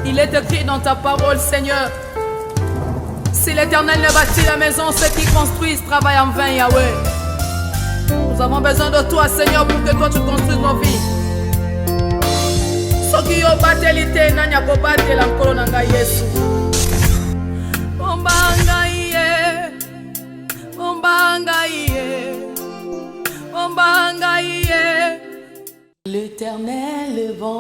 Il est écrit dans ta parole, Seigneur. Si l'Éternel ne bâtit la maison, ceux qui construisent travaillent en vain, Yahweh. Nous avons besoin de toi, Seigneur, pour que toi tu construises nos vies. Soki yo batelite nani akobatela nkolo na ngai Yesu. Ombanga iye, ombanga iye, ombanga iye. L'Éternel est bon,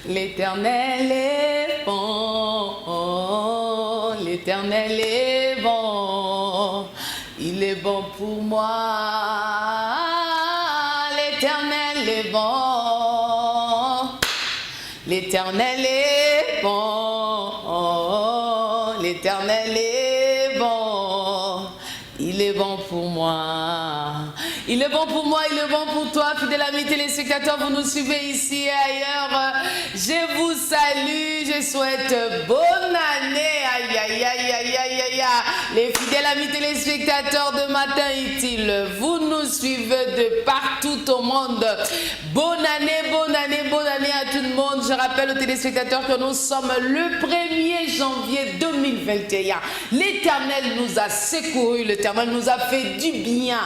l'Éternel est bon, l'Éternel est bon, il est bon pour moi, l'Éternel est bon, l'Éternel est bon, l'Éternel est bon, il est bon pour moi. Il est bon pour moi, il est bon pour toi, fidèles amis téléspectateurs, vous nous suivez ici et ailleurs. Je vous salue, je souhaite bonne année. Aïe, aïe, aïe, aïe, aïe, aïe. Les fidèles amis téléspectateurs de Matin Utile, vous nous suivez de partout au monde. Bonne année, bonne année, bonne année à tout le monde. Je rappelle aux téléspectateurs que nous sommes le 1er janvier 2021. L'Éternel nous a secourus, l'Éternel nous a fait du bien.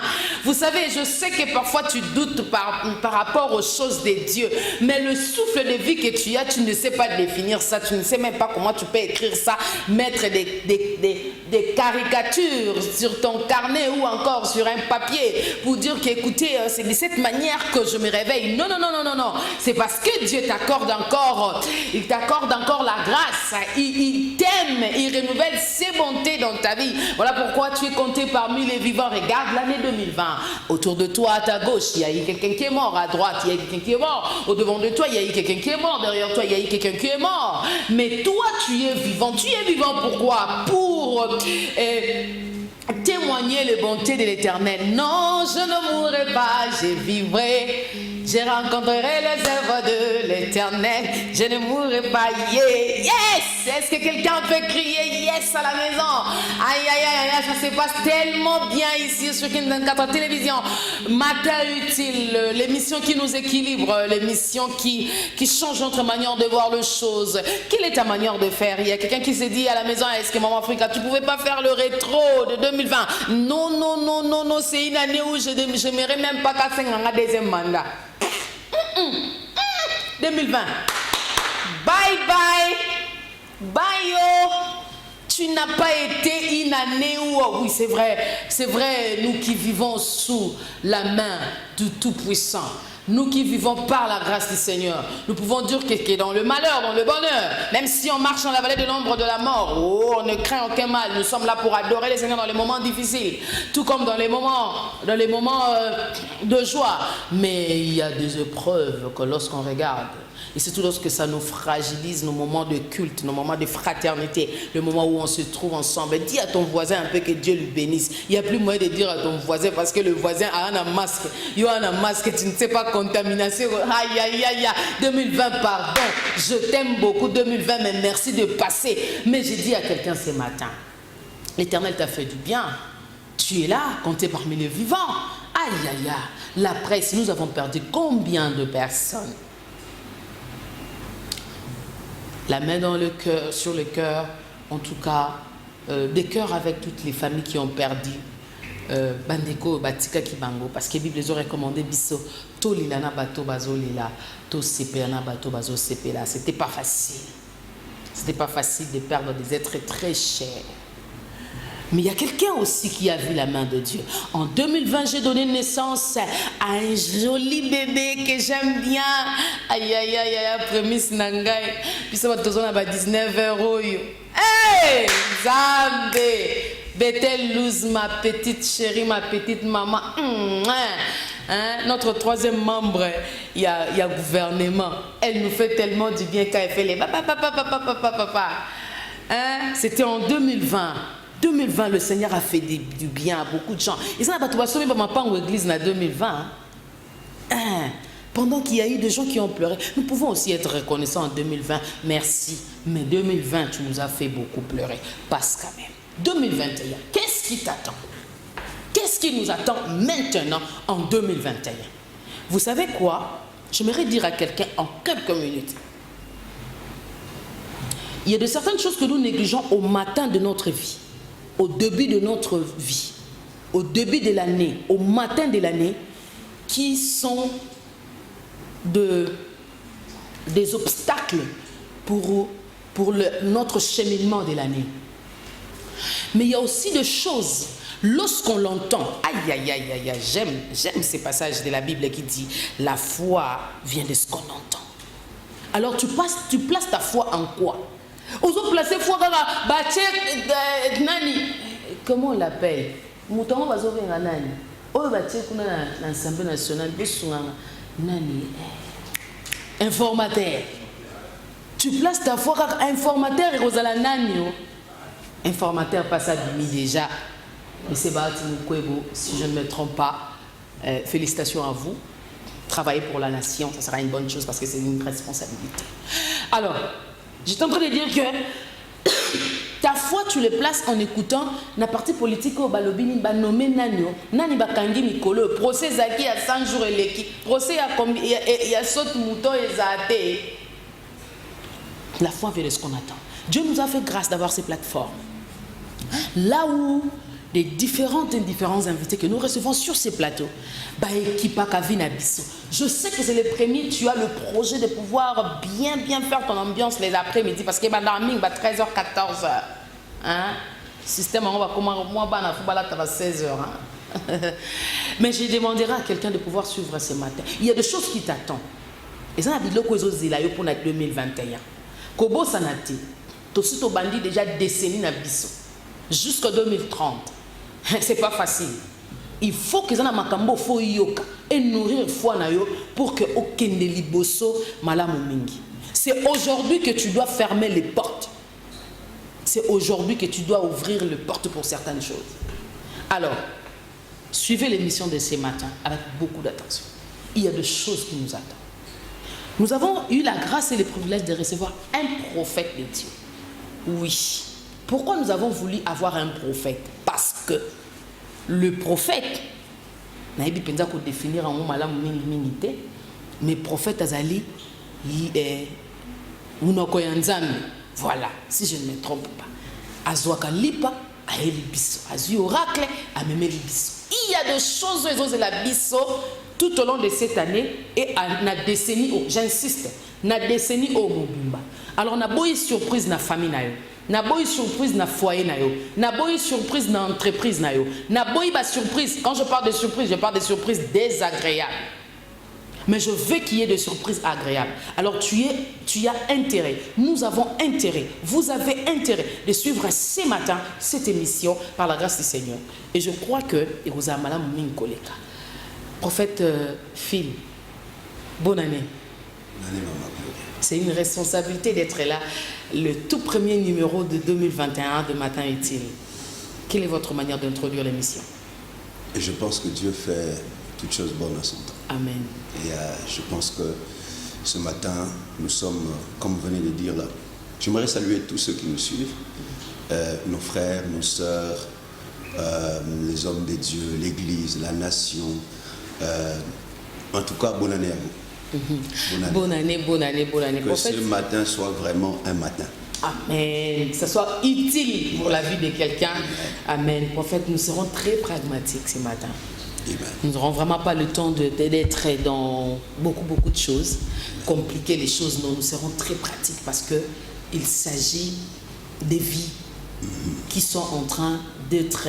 Vous savez, je sais que parfois tu doutes par rapport aux choses de Dieu, mais le souffle de vie que tu as, tu ne sais pas définir ça, tu ne sais même pas comment tu peux écrire ça, mettre des caricatures sur ton carnet ou encore sur un papier pour dire qu'écoutez, c'est de cette manière que je me réveille. Non, non, non, non, non, non. C'est parce que Dieu t'accorde encore, il t'accorde encore la grâce, il t'aime, il renouvelle ses bontés dans ta vie. Voilà pourquoi tu es compté parmi les vivants. Regarde l'année 2020. Autour de toi, à ta gauche, il y a eu quelqu'un qui est mort. À droite, il y a eu quelqu'un qui est mort. Au devant de toi, il y a eu quelqu'un qui est mort. Derrière toi, il y a eu quelqu'un qui est mort. Mais toi, tu es vivant. Tu es vivant pourquoi? Pour témoigner les bontés de l'Éternel. Non, je ne mourrai pas, je vivrai. Je rencontrerai les œuvres de l'Éternel. Je ne mourrai pas. Yeah. Yes! Est-ce que quelqu'un peut crier yes à la maison? Aïe, aïe, aïe, aïe, ça se passe tellement bien ici sur Kingdom 4 Télévision. Matin Utile, l'émission qui nous équilibre, l'émission qui change notre manière de voir les choses. Quelle est ta manière de faire? Il y a quelqu'un qui s'est dit à la maison, est-ce que Maman Africa, tu ne pouvais pas faire le rétro de 2020? Non, non, non, non, non, c'est une année où je n'aimerais même pas casser un deuxième mandat. 2020. Bye bye. Bye yo. Tu n'as pas été une année où, oh oui c'est vrai, nous qui vivons sous la main du Tout-Puissant, nous qui vivons par la grâce du Seigneur, nous pouvons dire que dans le malheur, dans le bonheur, même si on marche dans la vallée de l'ombre de la mort, oh, on ne craint aucun mal, nous sommes là pour adorer le Seigneur dans les moments difficiles, tout comme dans les moments de joie. Mais il y a des épreuves que lorsqu'on regarde, et surtout lorsque ça nous fragilise, nos moments de culte, nos moments de fraternité, le moment où on se trouve ensemble. Dis à ton voisin un peu que Dieu lui bénisse. Il n'y a plus moyen de dire à ton voisin parce que le voisin a un masque. Il a un masque, tu ne sais pas contamination. Aïe, aïe, aïe, aïe. 2020, pardon. Je t'aime beaucoup 2020, mais merci de passer. Mais j'ai dit à quelqu'un ce matin, l'Éternel t'a fait du bien. Tu es là, compté parmi les vivants. Aïe, aïe, aïe. La presse, nous avons perdu combien de personnes? La main dans le cœur, sur le cœur, en tout cas, des cœurs avec toutes les familles qui ont perdu. Bandeko, Batika Kibango, parce que la Bible les a recommandé biso, to lilana bato bazo lila, to sepelana bato bazo sepela. C'était pas facile. C'était pas facile de perdre des êtres très chers. Mais il y a quelqu'un aussi qui a vu la main de Dieu. En 2020, j'ai donné naissance à un joli bébé que j'aime bien. Aïe, aïe, aïe, aïe, prémisse nangai. Puis ça va te donner 19 €. Hey, Zambé. Bethel Luz, ma petite chérie, ma petite maman. Notre troisième membre, il y a gouvernement. Elle nous fait tellement du bien quand elle fait les papa. C'était en 2020. 2020, le Seigneur a fait du bien à beaucoup de gens. Et ça n'a pas sauvé ma part en église en 2020. Pendant qu'il y a eu des gens qui ont pleuré, nous pouvons aussi être reconnaissants en 2020. Merci. Mais 2020, tu nous as fait beaucoup pleurer. Parce quand même. 2021, qu'est-ce qui t'attend? Qu'est-ce qui nous attend maintenant en 2021? Vous savez quoi? J'aimerais dire à quelqu'un en quelques minutes. Il y a de certaines choses que nous négligeons au matin de notre vie, au début de notre vie, au début de l'année, au matin de l'année, qui sont des obstacles pour notre cheminement de l'année. Mais il y a aussi des choses, lorsqu'on l'entend, aïe, aïe, aïe, aïe, aïe, j'aime ces passages de la Bible qui dit « La foi vient de ce qu'on entend ». Alors tu places ta foi en quoi? Aux autres placer foi nani, comment on l'appelle? Mouton va sauver un nani. Oh batie kuna l'Assemblée nationale nani informateur. Tu places ta foi comme informateur et Rosala nani. Informateur passe à Bimi déjà. Mais c'est Bahati Mukwebo, si je ne me trompe pas. Félicitations à vous. Travailler pour la nation, ça sera une bonne chose parce que c'est une responsabilité. Alors, j'étais en train de dire que ta foi, tu le places en écoutant la partie politique au Balobini, ba nommé Nanyo, Nani Bakangi Mikolo, procès Zaki à 100 jours et l'équipe, procès il y a saute mouton et Zate. La foi vient de ce qu'on attend. Dieu nous a fait grâce d'avoir ces plateformes. Là où les différents invités que nous recevons sur ces plateaux, je sais que c'est le premier, tu as le projet de pouvoir bien faire ton ambiance les après-midi parce que 13h, 14h. Hein? Système, on va comment moi, 16h. Hein? Mais je demanderai à quelqu'un de pouvoir suivre ce matin. Il y a des choses qui t'attendent. Et ça, c'est ce pour 2021. Kobo Sanati, tu as bandit déjà décennie na biso jusqu'en 2030. C'est pas facile. Il faut que ça makambo fo yoka et nourrir foi na yo pour que okende liboso malamu mingi. C'est aujourd'hui que tu dois fermer les portes. C'est aujourd'hui que tu dois ouvrir les portes pour certaines choses. Alors, suivez l'émission de ce matin avec beaucoup d'attention. Il y a des choses qui nous attendent. Nous avons eu la grâce et le privilège de recevoir un prophète de Dieu. Oui. Pourquoi nous avons voulu avoir un prophète? Parce que le prophète, naïbi penza ko définir en malamu mingi, mais prophète azali unoko yanzami. Voilà, si je ne me trompe pas. Azwaka lipa aeli biso, azui oracle ameme biso. Il y a des choses de la biso tout au long de cette année et na décennie, j'insiste, na décennie au Mobimba. Alors na boy surprise na famille na yo. Na boy surprise na foyer na yo. Na boy surprise na entreprise na yo. Na boy ba surprise. Quand je parle de surprise, je parle de surprises désagréables. Mais je veux qu'il y ait des surprises agréables. Alors tu as intérêt, nous avons intérêt, vous avez intérêt de suivre ce matin cette émission par la grâce du Seigneur. Et je crois que prophète Phil, bonne année. C'est une responsabilité d'être là, le tout premier numéro de 2021 de Matin Utile. Quelle est votre manière d'introduire l'émission? Et je pense que Dieu fait toutes choses bonnes à son temps. Amen. Et je pense que ce matin, nous sommes, comme vous venez de dire là, j'aimerais saluer tous ceux qui nous suivent, nos frères, nos sœurs, les hommes de Dieu, l'Église, la nation. En tout cas, bonne année à vous. Bonne année. Bonne année. Que ce matin soit vraiment un matin. Amen. Que ce soit utile pour la vie de quelqu'un. Amen. Prophète, nous serons très pragmatiques ce matin. Amen. Nous n'aurons vraiment pas le temps d'être dans beaucoup de choses, compliquer les choses. Non, nous serons très pratiques parce qu'il s'agit des vies qui sont en train d'être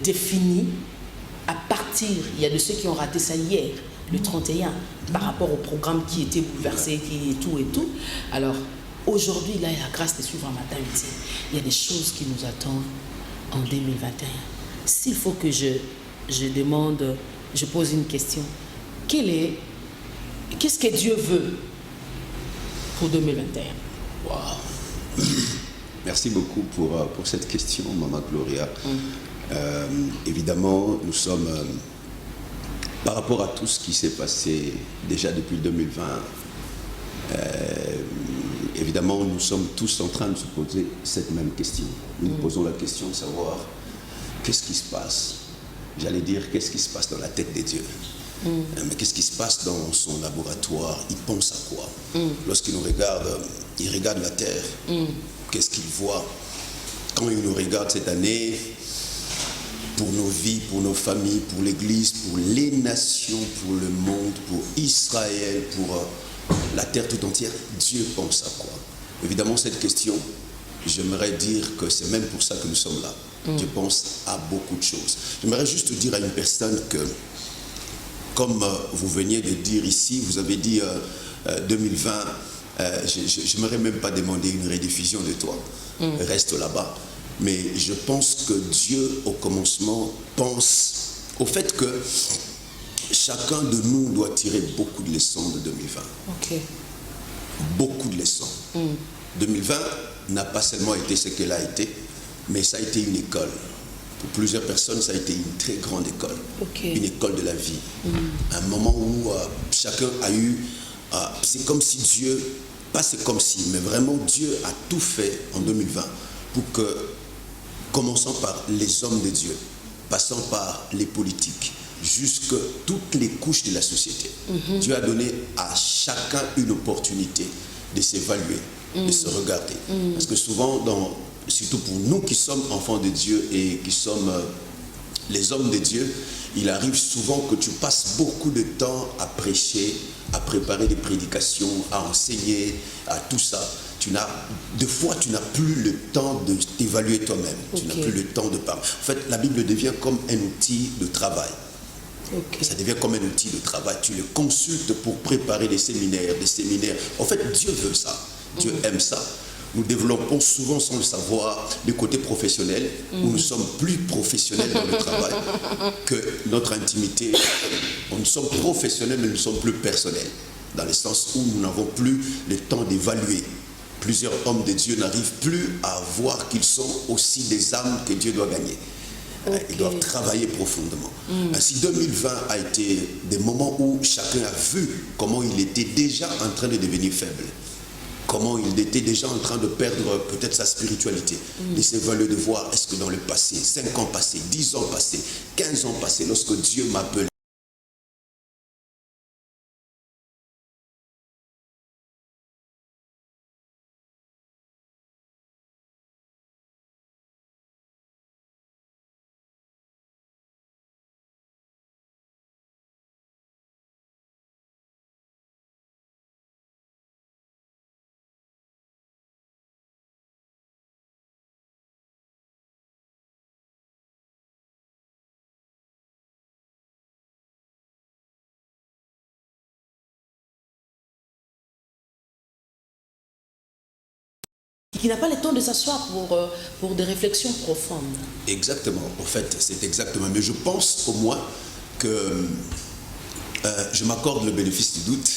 définies à partir, il y a de ceux qui ont raté ça hier, le 31, par rapport au programme qui était bouleversé, qui est tout et tout. Alors, aujourd'hui, là, il y a la grâce de suivre un matin utile. Il y a des choses qui nous attendent en 2021. S'il faut que je demande, je pose une question, qu'est-ce que Dieu veut pour 2021? Wow. Merci beaucoup pour cette question, Maman Gloria. Évidemment, nous sommes, par rapport à tout ce qui s'est passé déjà depuis 2020, évidemment, nous sommes tous en train de se poser cette même question. Nous nous posons la question de savoir qu'est-ce qui se passe. J'allais dire, qu'est-ce qui se passe dans la tête de Dieu? Mais qu'est-ce qui se passe dans son laboratoire? Il pense à quoi? Lorsqu'il nous regarde, il regarde la terre. Qu'est-ce qu'il voit? Quand il nous regarde cette année, pour nos vies, pour nos familles, pour l'Église, pour les nations, pour le monde, pour Israël, pour la terre tout entière, Dieu pense à quoi? Évidemment, cette question, j'aimerais dire que c'est même pour ça que nous sommes là. Dieu pense à beaucoup de choses. J'aimerais juste dire à une personne que, comme vous veniez de dire ici, vous avez dit 2020, je n'aimerais même pas demander une rediffusion de toi. Reste là-bas. Mais je pense que Dieu, au commencement, pense au fait que chacun de nous doit tirer beaucoup de leçons de 2020. Ok. Beaucoup de leçons. 2020 n'a pas seulement été ce qu'elle a été, mais ça a été une école. Pour plusieurs personnes, ça a été une très grande école. Okay. Une école de la vie. Un moment où chacun a eu... c'est comme si Dieu... Pas c'est comme si, mais vraiment Dieu a tout fait en 2020 pour que, commençant par les hommes de Dieu, passant par les politiques, jusque toutes les couches de la société, Dieu a donné à chacun une opportunité de s'évaluer, de se regarder. Parce que souvent, surtout pour nous qui sommes enfants de Dieu et qui sommes les hommes de Dieu, il arrive souvent que tu passes beaucoup de temps à prêcher, à préparer des prédications, à enseigner, à tout ça. Des fois, tu n'as plus le temps de t'évaluer toi-même. Tu n'as plus le temps de parler. En fait, la Bible devient comme un outil de travail. Ça devient comme un outil de travail. Tu le consultes pour préparer des séminaires. En fait, Dieu veut ça. Dieu aime ça. Nous développons souvent, sans le savoir, le côté professionnel, où nous sommes plus professionnels dans le travail que notre intimité. Nous sommes professionnels, mais nous ne sommes plus personnels, dans le sens où nous n'avons plus le temps d'évaluer. Plusieurs hommes de Dieu n'arrivent plus à voir qu'ils sont aussi des âmes que Dieu doit gagner. Ils doivent travailler profondément. Ainsi, 2020 a été des moments où chacun a vu comment il était déjà en train de devenir faible. Comment il était déjà en train de perdre peut-être sa spiritualité. De s'évaluer, de voir est-ce que dans le passé, 5 ans passés, 10 ans passés, 15 ans passés, lorsque Dieu m'appelait, qui n'a pas le temps de s'asseoir pour des réflexions profondes. Exactement, en fait, c'est exactement. Mais je pense au moins que je m'accorde le bénéfice du doute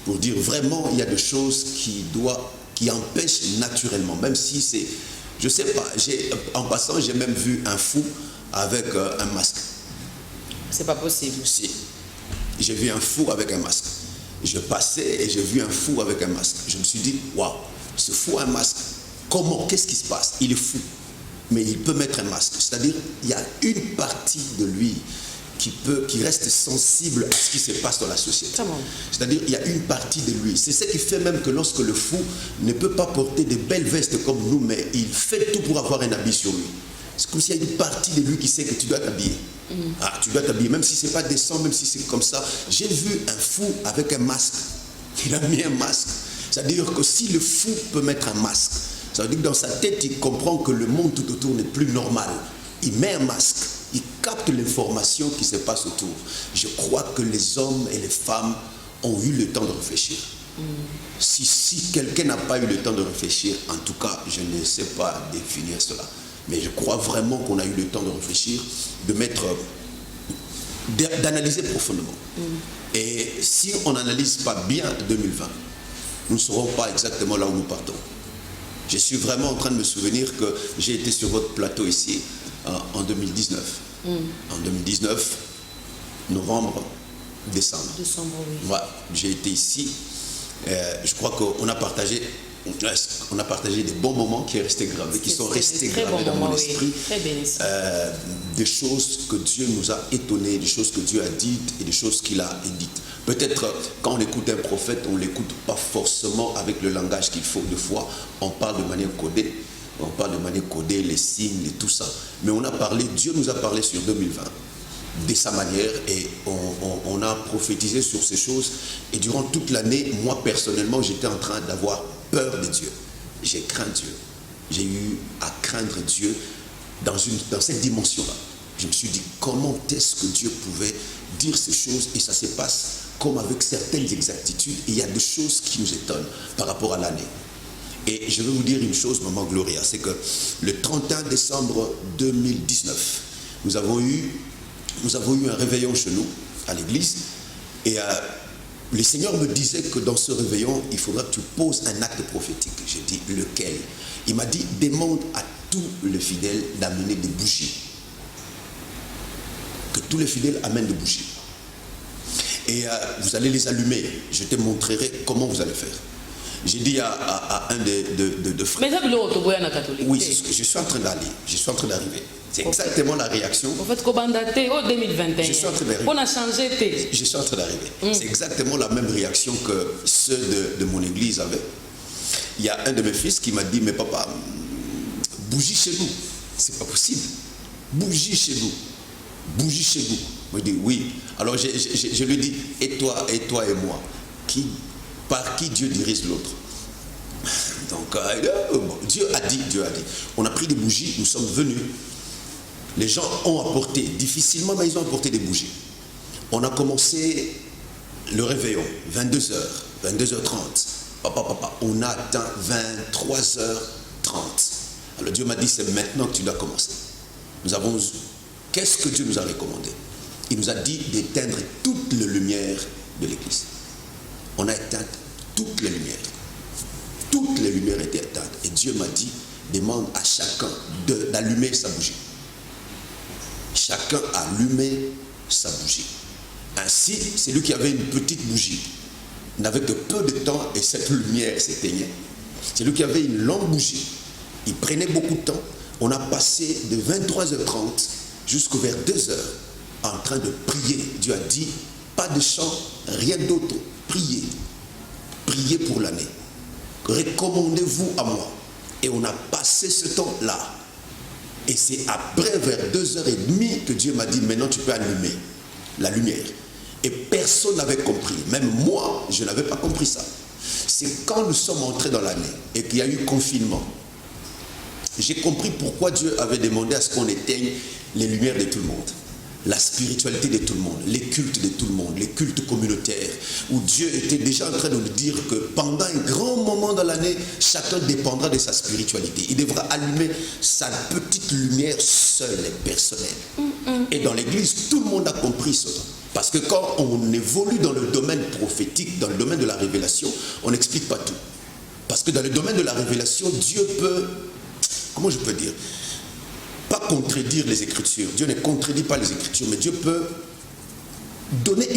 pour dire vraiment il y a des choses qui empêchent naturellement, même si c'est, je sais pas, en passant j'ai même vu un fou avec un masque. C'est pas possible. Si, j'ai vu un fou avec un masque. Je passais et j'ai vu un fou avec un masque. Je me suis dit, waouh, ce fou a un masque. Comment? Qu'est-ce qui se passe? Il est fou, mais il peut mettre un masque. C'est-à-dire, il y a une partie de lui qui reste sensible à ce qui se passe dans la société. C'est-à-dire, il y a une partie de lui. C'est ce qui fait même que lorsque le fou ne peut pas porter de belles vestes comme nous, mais il fait tout pour avoir un habit sur lui. C'est comme s'il y a une partie de lui qui sait que tu dois t'habiller. Tu dois t'habiller, même si ce n'est pas décent, même si c'est comme ça. J'ai vu un fou avec un masque. Il a mis un masque. C'est-à-dire que si le fou peut mettre un masque, ça veut dire que dans sa tête, il comprend que le monde tout autour n'est plus normal. Il met un masque. Il capte l'information qui se passe autour. Je crois que les hommes et les femmes ont eu le temps de réfléchir. Si quelqu'un n'a pas eu le temps de réfléchir, en tout cas, je ne sais pas définir cela. Mais je crois vraiment qu'on a eu le temps de réfléchir, d'analyser profondément. Et si on n'analyse pas bien 2020, nous ne saurons pas exactement là où nous partons. Je suis vraiment en train de me souvenir que j'ai été sur votre plateau ici en 2019. En 2019, novembre, décembre. Décembre, oui. Voilà, j'ai été ici. Je crois qu'on a partagé on a partagé des bons moments qui sont restés gravés, qui sont restés gravés dans mon esprit. Des choses que Dieu nous a étonnés, des choses que Dieu a dites et des choses qu'il a dites. Peut-être quand on écoute un prophète, on ne l'écoute pas forcément avec le langage qu'il faut. Des fois, on parle de manière codée. On parle de manière codée, les signes et tout ça. Mais on a parlé, Dieu nous a parlé sur 2020 de sa manière et on a prophétisé sur ces choses. Et durant toute l'année, moi personnellement, j'étais en train d'avoir peur de Dieu. J'ai craint Dieu. J'ai eu à craindre Dieu dans cette dimension-là. Je me suis dit, comment est-ce que Dieu pouvait dire ces choses? Et ça se passe comme avec certaines exactitudes. Et il y a des choses qui nous étonnent par rapport à l'année. Et je vais vous dire une chose, Maman Gloria, c'est que le 31 décembre 2019, nous avons eu un réveillon chez nous, à l'église, et le Seigneur me disait que dans ce réveillon, il faudra que tu poses un acte prophétique. J'ai dit, lequel? Il m'a dit, demande à tous les fidèles d'amener des bougies. Que tous les fidèles amènent des bougies. Et vous allez les allumer. Je te montrerai comment vous allez faire. J'ai dit à un de frères. Mais oui, je suis en train d'aller. Je suis en train d'arriver. C'est exactement la réaction. En fait, 2021. Je suis en train d'arriver. On a changé. Je suis en train d'arriver. C'est exactement la même réaction que ceux de mon église avaient. Il y a un de mes fils qui m'a dit, mais papa, bougie chez nous. C'est pas possible. Bougie chez nous. Bougie chez nous. Moi, je dis oui. Alors je lui dis, et toi et moi, par qui Dieu dirige l'autre? Donc, Dieu a dit. On a pris des bougies, nous sommes venus. Les gens ont apporté, difficilement, mais ils ont apporté des bougies. On a commencé le réveillon, 22h, 22h30. Papa, on a atteint 23h30. Alors Dieu m'a dit, c'est maintenant que tu dois commencer. Qu'est-ce que Dieu nous a recommandé? Il nous a dit d'éteindre toutes les lumières de l'église. On a éteint toutes les lumières. Toutes les lumières étaient éteintes. Et Dieu m'a dit, demande à chacun d'allumer sa bougie. Chacun allumait sa bougie. Ainsi, celui qui avait une petite bougie n'avait que peu de temps et cette lumière s'éteignait. Celui qui avait une longue bougie, il prenait beaucoup de temps. On a passé de 23h30 jusqu'au vers 2h en train de prier. Dieu a dit, pas de chant, rien d'autre. Priez. Priez pour l'année. Recommandez-vous à moi. Et on a passé ce temps-là. Et c'est après, vers 2h30, que Dieu m'a dit, maintenant tu peux allumer la lumière. Et personne n'avait compris. Même moi, je n'avais pas compris ça. C'est quand nous sommes entrés dans l'année et qu'il y a eu confinement. J'ai compris pourquoi Dieu avait demandé à ce qu'on éteigne les lumières de tout le monde. La spiritualité de tout le monde, les cultes de tout le monde, les cultes communautaires, où Dieu était déjà en train de nous dire que pendant un grand moment dans l'année, chacun dépendra de sa spiritualité. Il devra allumer sa petite lumière seule et personnelle. Et dans l'église, tout le monde a compris cela. Parce que quand on évolue dans le domaine prophétique, dans le domaine de la révélation, on n'explique pas tout. Parce que dans le domaine de la révélation, Dieu peut, comment je peux dire, pas contredire les Écritures. Dieu ne contredit pas les Écritures, mais Dieu peut donner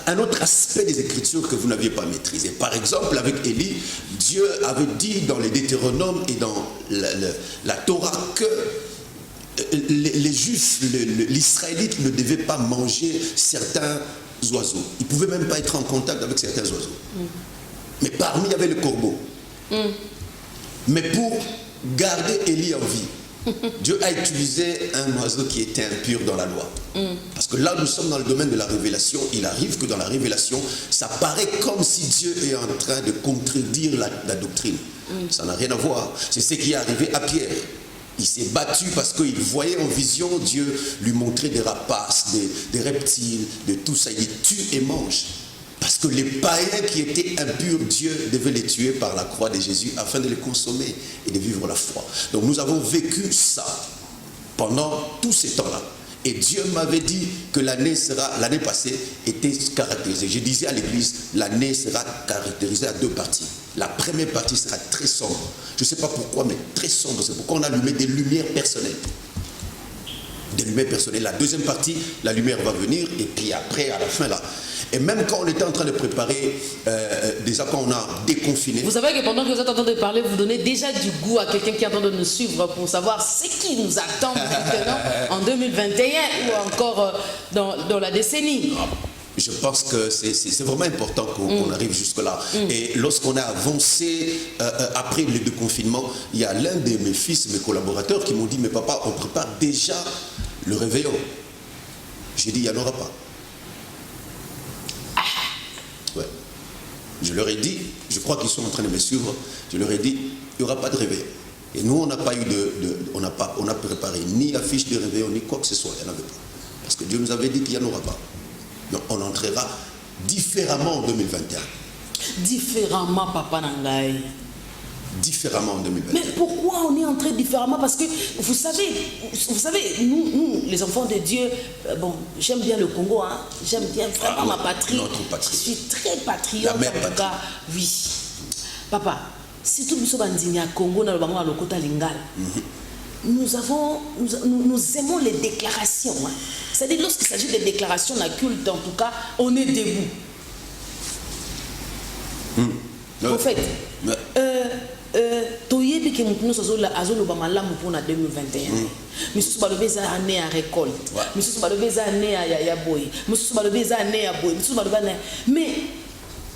un autre aspect des Écritures que vous n'aviez pas maîtrisé. Par exemple, avec Élie, Dieu avait dit dans les Deutéronomes et dans la Torah que les Juifs, l'Israélite ne devait pas manger certains oiseaux. Ils ne pouvaient même pas être en contact avec certains oiseaux. Mais parmi, il y avait le corbeau. Mais pour garder Élie en vie, Dieu a utilisé un oiseau qui était impur dans la loi. Parce que là, nous sommes dans le domaine de la révélation. Il arrive que dans la révélation, ça paraît comme si Dieu est en train de contredire la doctrine. Ça n'a rien à voir. C'est ce qui est arrivé à Pierre. Il s'est battu parce qu'il voyait en vision Dieu lui montrer des rapaces, des reptiles, de tout ça. Il dit tue et mange. Parce que les païens qui étaient impurs, Dieu devait les tuer par la croix de Jésus afin de les consommer et de vivre la foi. Donc nous avons vécu ça pendant tous ces temps-là. Et Dieu m'avait dit que l'année passée était caractérisée. Je disais à l'église, l'année sera caractérisée à deux parties. La première partie sera très sombre. Je ne sais pas pourquoi, mais très sombre. C'est pourquoi on a allumé des lumières personnelles. Des lumières personnelles. La deuxième partie, la lumière va venir, et puis après, à la fin, là. Et même quand on était en train de préparer, déjà quand on a déconfiné. Vous savez que pendant que vous êtes en train de parler, vous donnez déjà du goût à quelqu'un qui est en train de nous suivre pour savoir ce qui nous attend maintenant en 2021 ou encore dans la décennie. Je pense que c'est vraiment important qu'on arrive jusque-là. Et lorsqu'on a avancé après le déconfinement, il y a l'un de mes fils, mes collaborateurs, qui m'ont dit, mais papa, on prépare déjà le réveillon. J'ai dit, il n'y en aura pas. Ouais. Je leur ai dit, je crois qu'ils sont en train de me suivre, je leur ai dit, il n'y aura pas de réveillon. Et nous, on n'a pas eu on n'a préparé ni affiche de réveillon, ni quoi que ce soit, il n'y en avait pas. Parce que Dieu nous avait dit qu'il n'y en aura pas. Donc on entrera différemment en 2021. Différemment, Papa Nangaï. Différemment en 2021. Mais pourquoi on est entré différemment? Parce que vous savez, nous, les enfants de Dieu, bon, j'aime bien le Congo, hein, j'aime bien vraiment ma patrie. Notre patrie. Je suis très patriote, La mère en tout cas, oui. Papa, si tout le monde est Congo, dans le Kota Lingala, nous aimons les déclarations. Hein. C'est-à-dire, lorsqu'il s'agit des déclarations d'un culte, en tout cas, on est debout. En fait, toyebi ke mutuno azoloba malamu pour 2021. Misusu balobi eza année à récolte. Misusu balobi eza année ya boy. Misusu balobi eza année ya boy. Misusu balobi année. Mais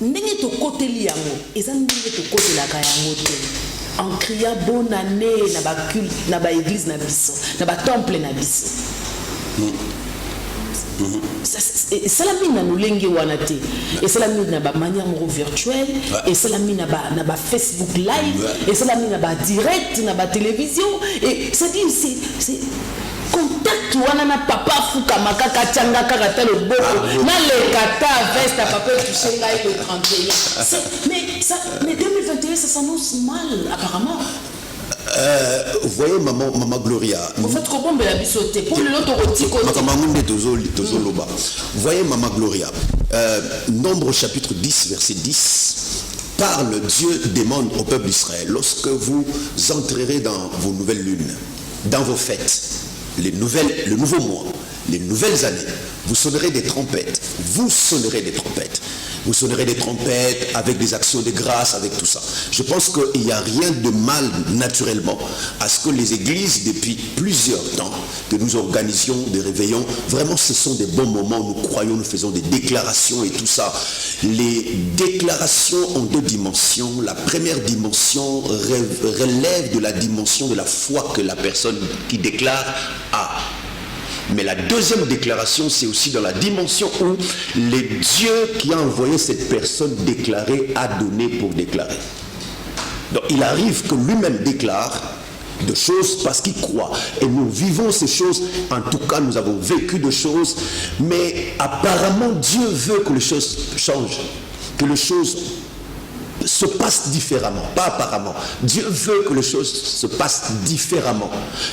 ndenge tokoteli yango, eza ndenge tokotelaka yango te. En criant bonne année na ba culte, na ba église na biso, na ba temple na biso. C'est la mine nous lengi wanate et c'est la mine na ba manière virtuelle et c'est la mine na ba Facebook live et c'est la mine na ba direct na ba télévision et c'est dit c'est contact wana na papa fuka makaka tchanga kaka le boko na le kata veste papa toucher ngai le 31 mais 2021 ça s'annonce mal apparemment. Voyez maman Gloria. En fait, comment me la bisoter pour le lot voyez maman Gloria. Nombre chapitre 10 verset 10 parle, Dieu demande au peuple d'Israël, lorsque vous entrerez dans vos nouvelles lunes, dans vos fêtes, le nouveau mois, les nouvelles années, vous sonnerez des trompettes. Vous sonnerez des trompettes. Vous sonnerez des trompettes avec des actions de grâce, avec tout ça. Je pense qu'il n'y a rien de mal, naturellement, à ce que les églises, depuis plusieurs temps, que nous organisions des réveillons, vraiment ce sont des bons moments, nous croyons, nous faisons des déclarations et tout ça. Les déclarations ont deux dimensions. La première dimension relève de la dimension de la foi que la personne qui déclare a. Mais la deuxième déclaration, c'est aussi dans la dimension où le Dieu qui a envoyé cette personne déclarer a donné pour déclarer. Donc il arrive que lui-même déclare de choses parce qu'il croit. Et nous vivons ces choses, en tout cas nous avons vécu de choses, mais apparemment Dieu veut que les choses changent, que les choses se passent différemment, pas apparemment. Dieu veut que les choses se passent différemment.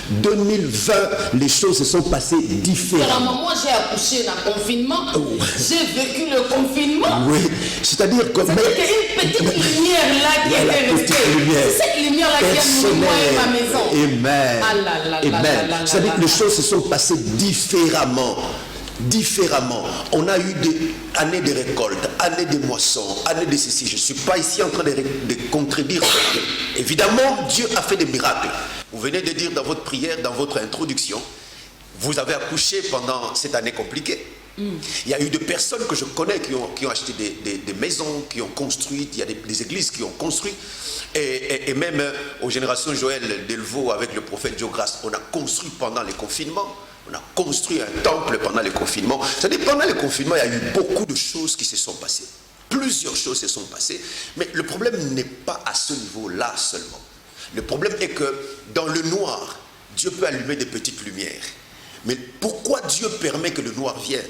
2020, les choses se sont passées différemment. Moi, j'ai accouché dans le confinement. J'ai vécu le confinement. Oui, c'est-à-dire que... C'est une petite lumière là qui est restée. Cette lumière là qui a nourri moi et ma maison. Amen. Ah là là Amen. là. C'est-à-dire que les choses se sont passées différemment. On a eu des années de récolte, années de moissons, années de ceci. Je ne suis pas ici en train de contredire. Évidemment, Dieu a fait des miracles. Vous venez de dire dans votre prière, dans votre introduction, vous avez accouché pendant cette année compliquée. Il y a eu des personnes que je connais qui ont acheté des maisons, qui ont construit, il y a des églises qui ont construit. Et même aux générations Joël Delvaux avec le prophète Diogras, on a construit pendant les confinements. On a construit un temple pendant le confinement. C'est-à-dire pendant le confinement, il y a eu beaucoup de choses qui se sont passées. Plusieurs choses se sont passées. Mais le problème n'est pas à ce niveau-là seulement. Le problème est que dans le noir, Dieu peut allumer des petites lumières. Mais pourquoi Dieu permet que le noir vienne?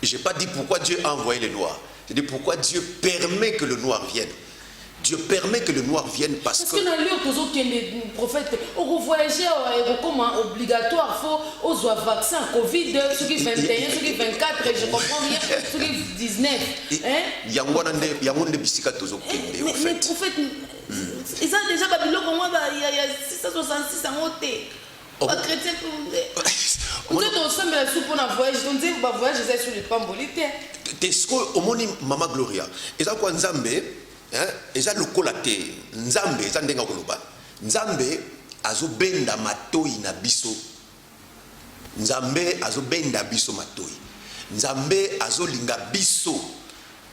Je n'ai pas dit pourquoi Dieu a envoyé le noir. J'ai dit pourquoi Dieu permet que le noir vienne. Dieu permet que le noir vienne parce que... Parce que dans les prophètes, on voyager comme obligatoire, il faut aux vaccins Covid, ceux qui 21, ceux qui 24, je comprends bien, ceux qui 19. Il y a un des bisika tozo kende en fait. Mais prophètes, ils ont déjà Babylone, il y a 666 en haute. Pas chrétien que vous êtes. Vous êtes ensemble à la soupe pour un voyage. On dit que vous voyagez sur le pambolité. T'es ce que omoni Mama Gloria. Et ça quoi Nzambe, hein? Et ça le colaté. Nzambe, ça ndenga koloba. Nzambe azo benda matoi na biso. Nzambe azo benda biso matoi. Nzambe azo linga biso.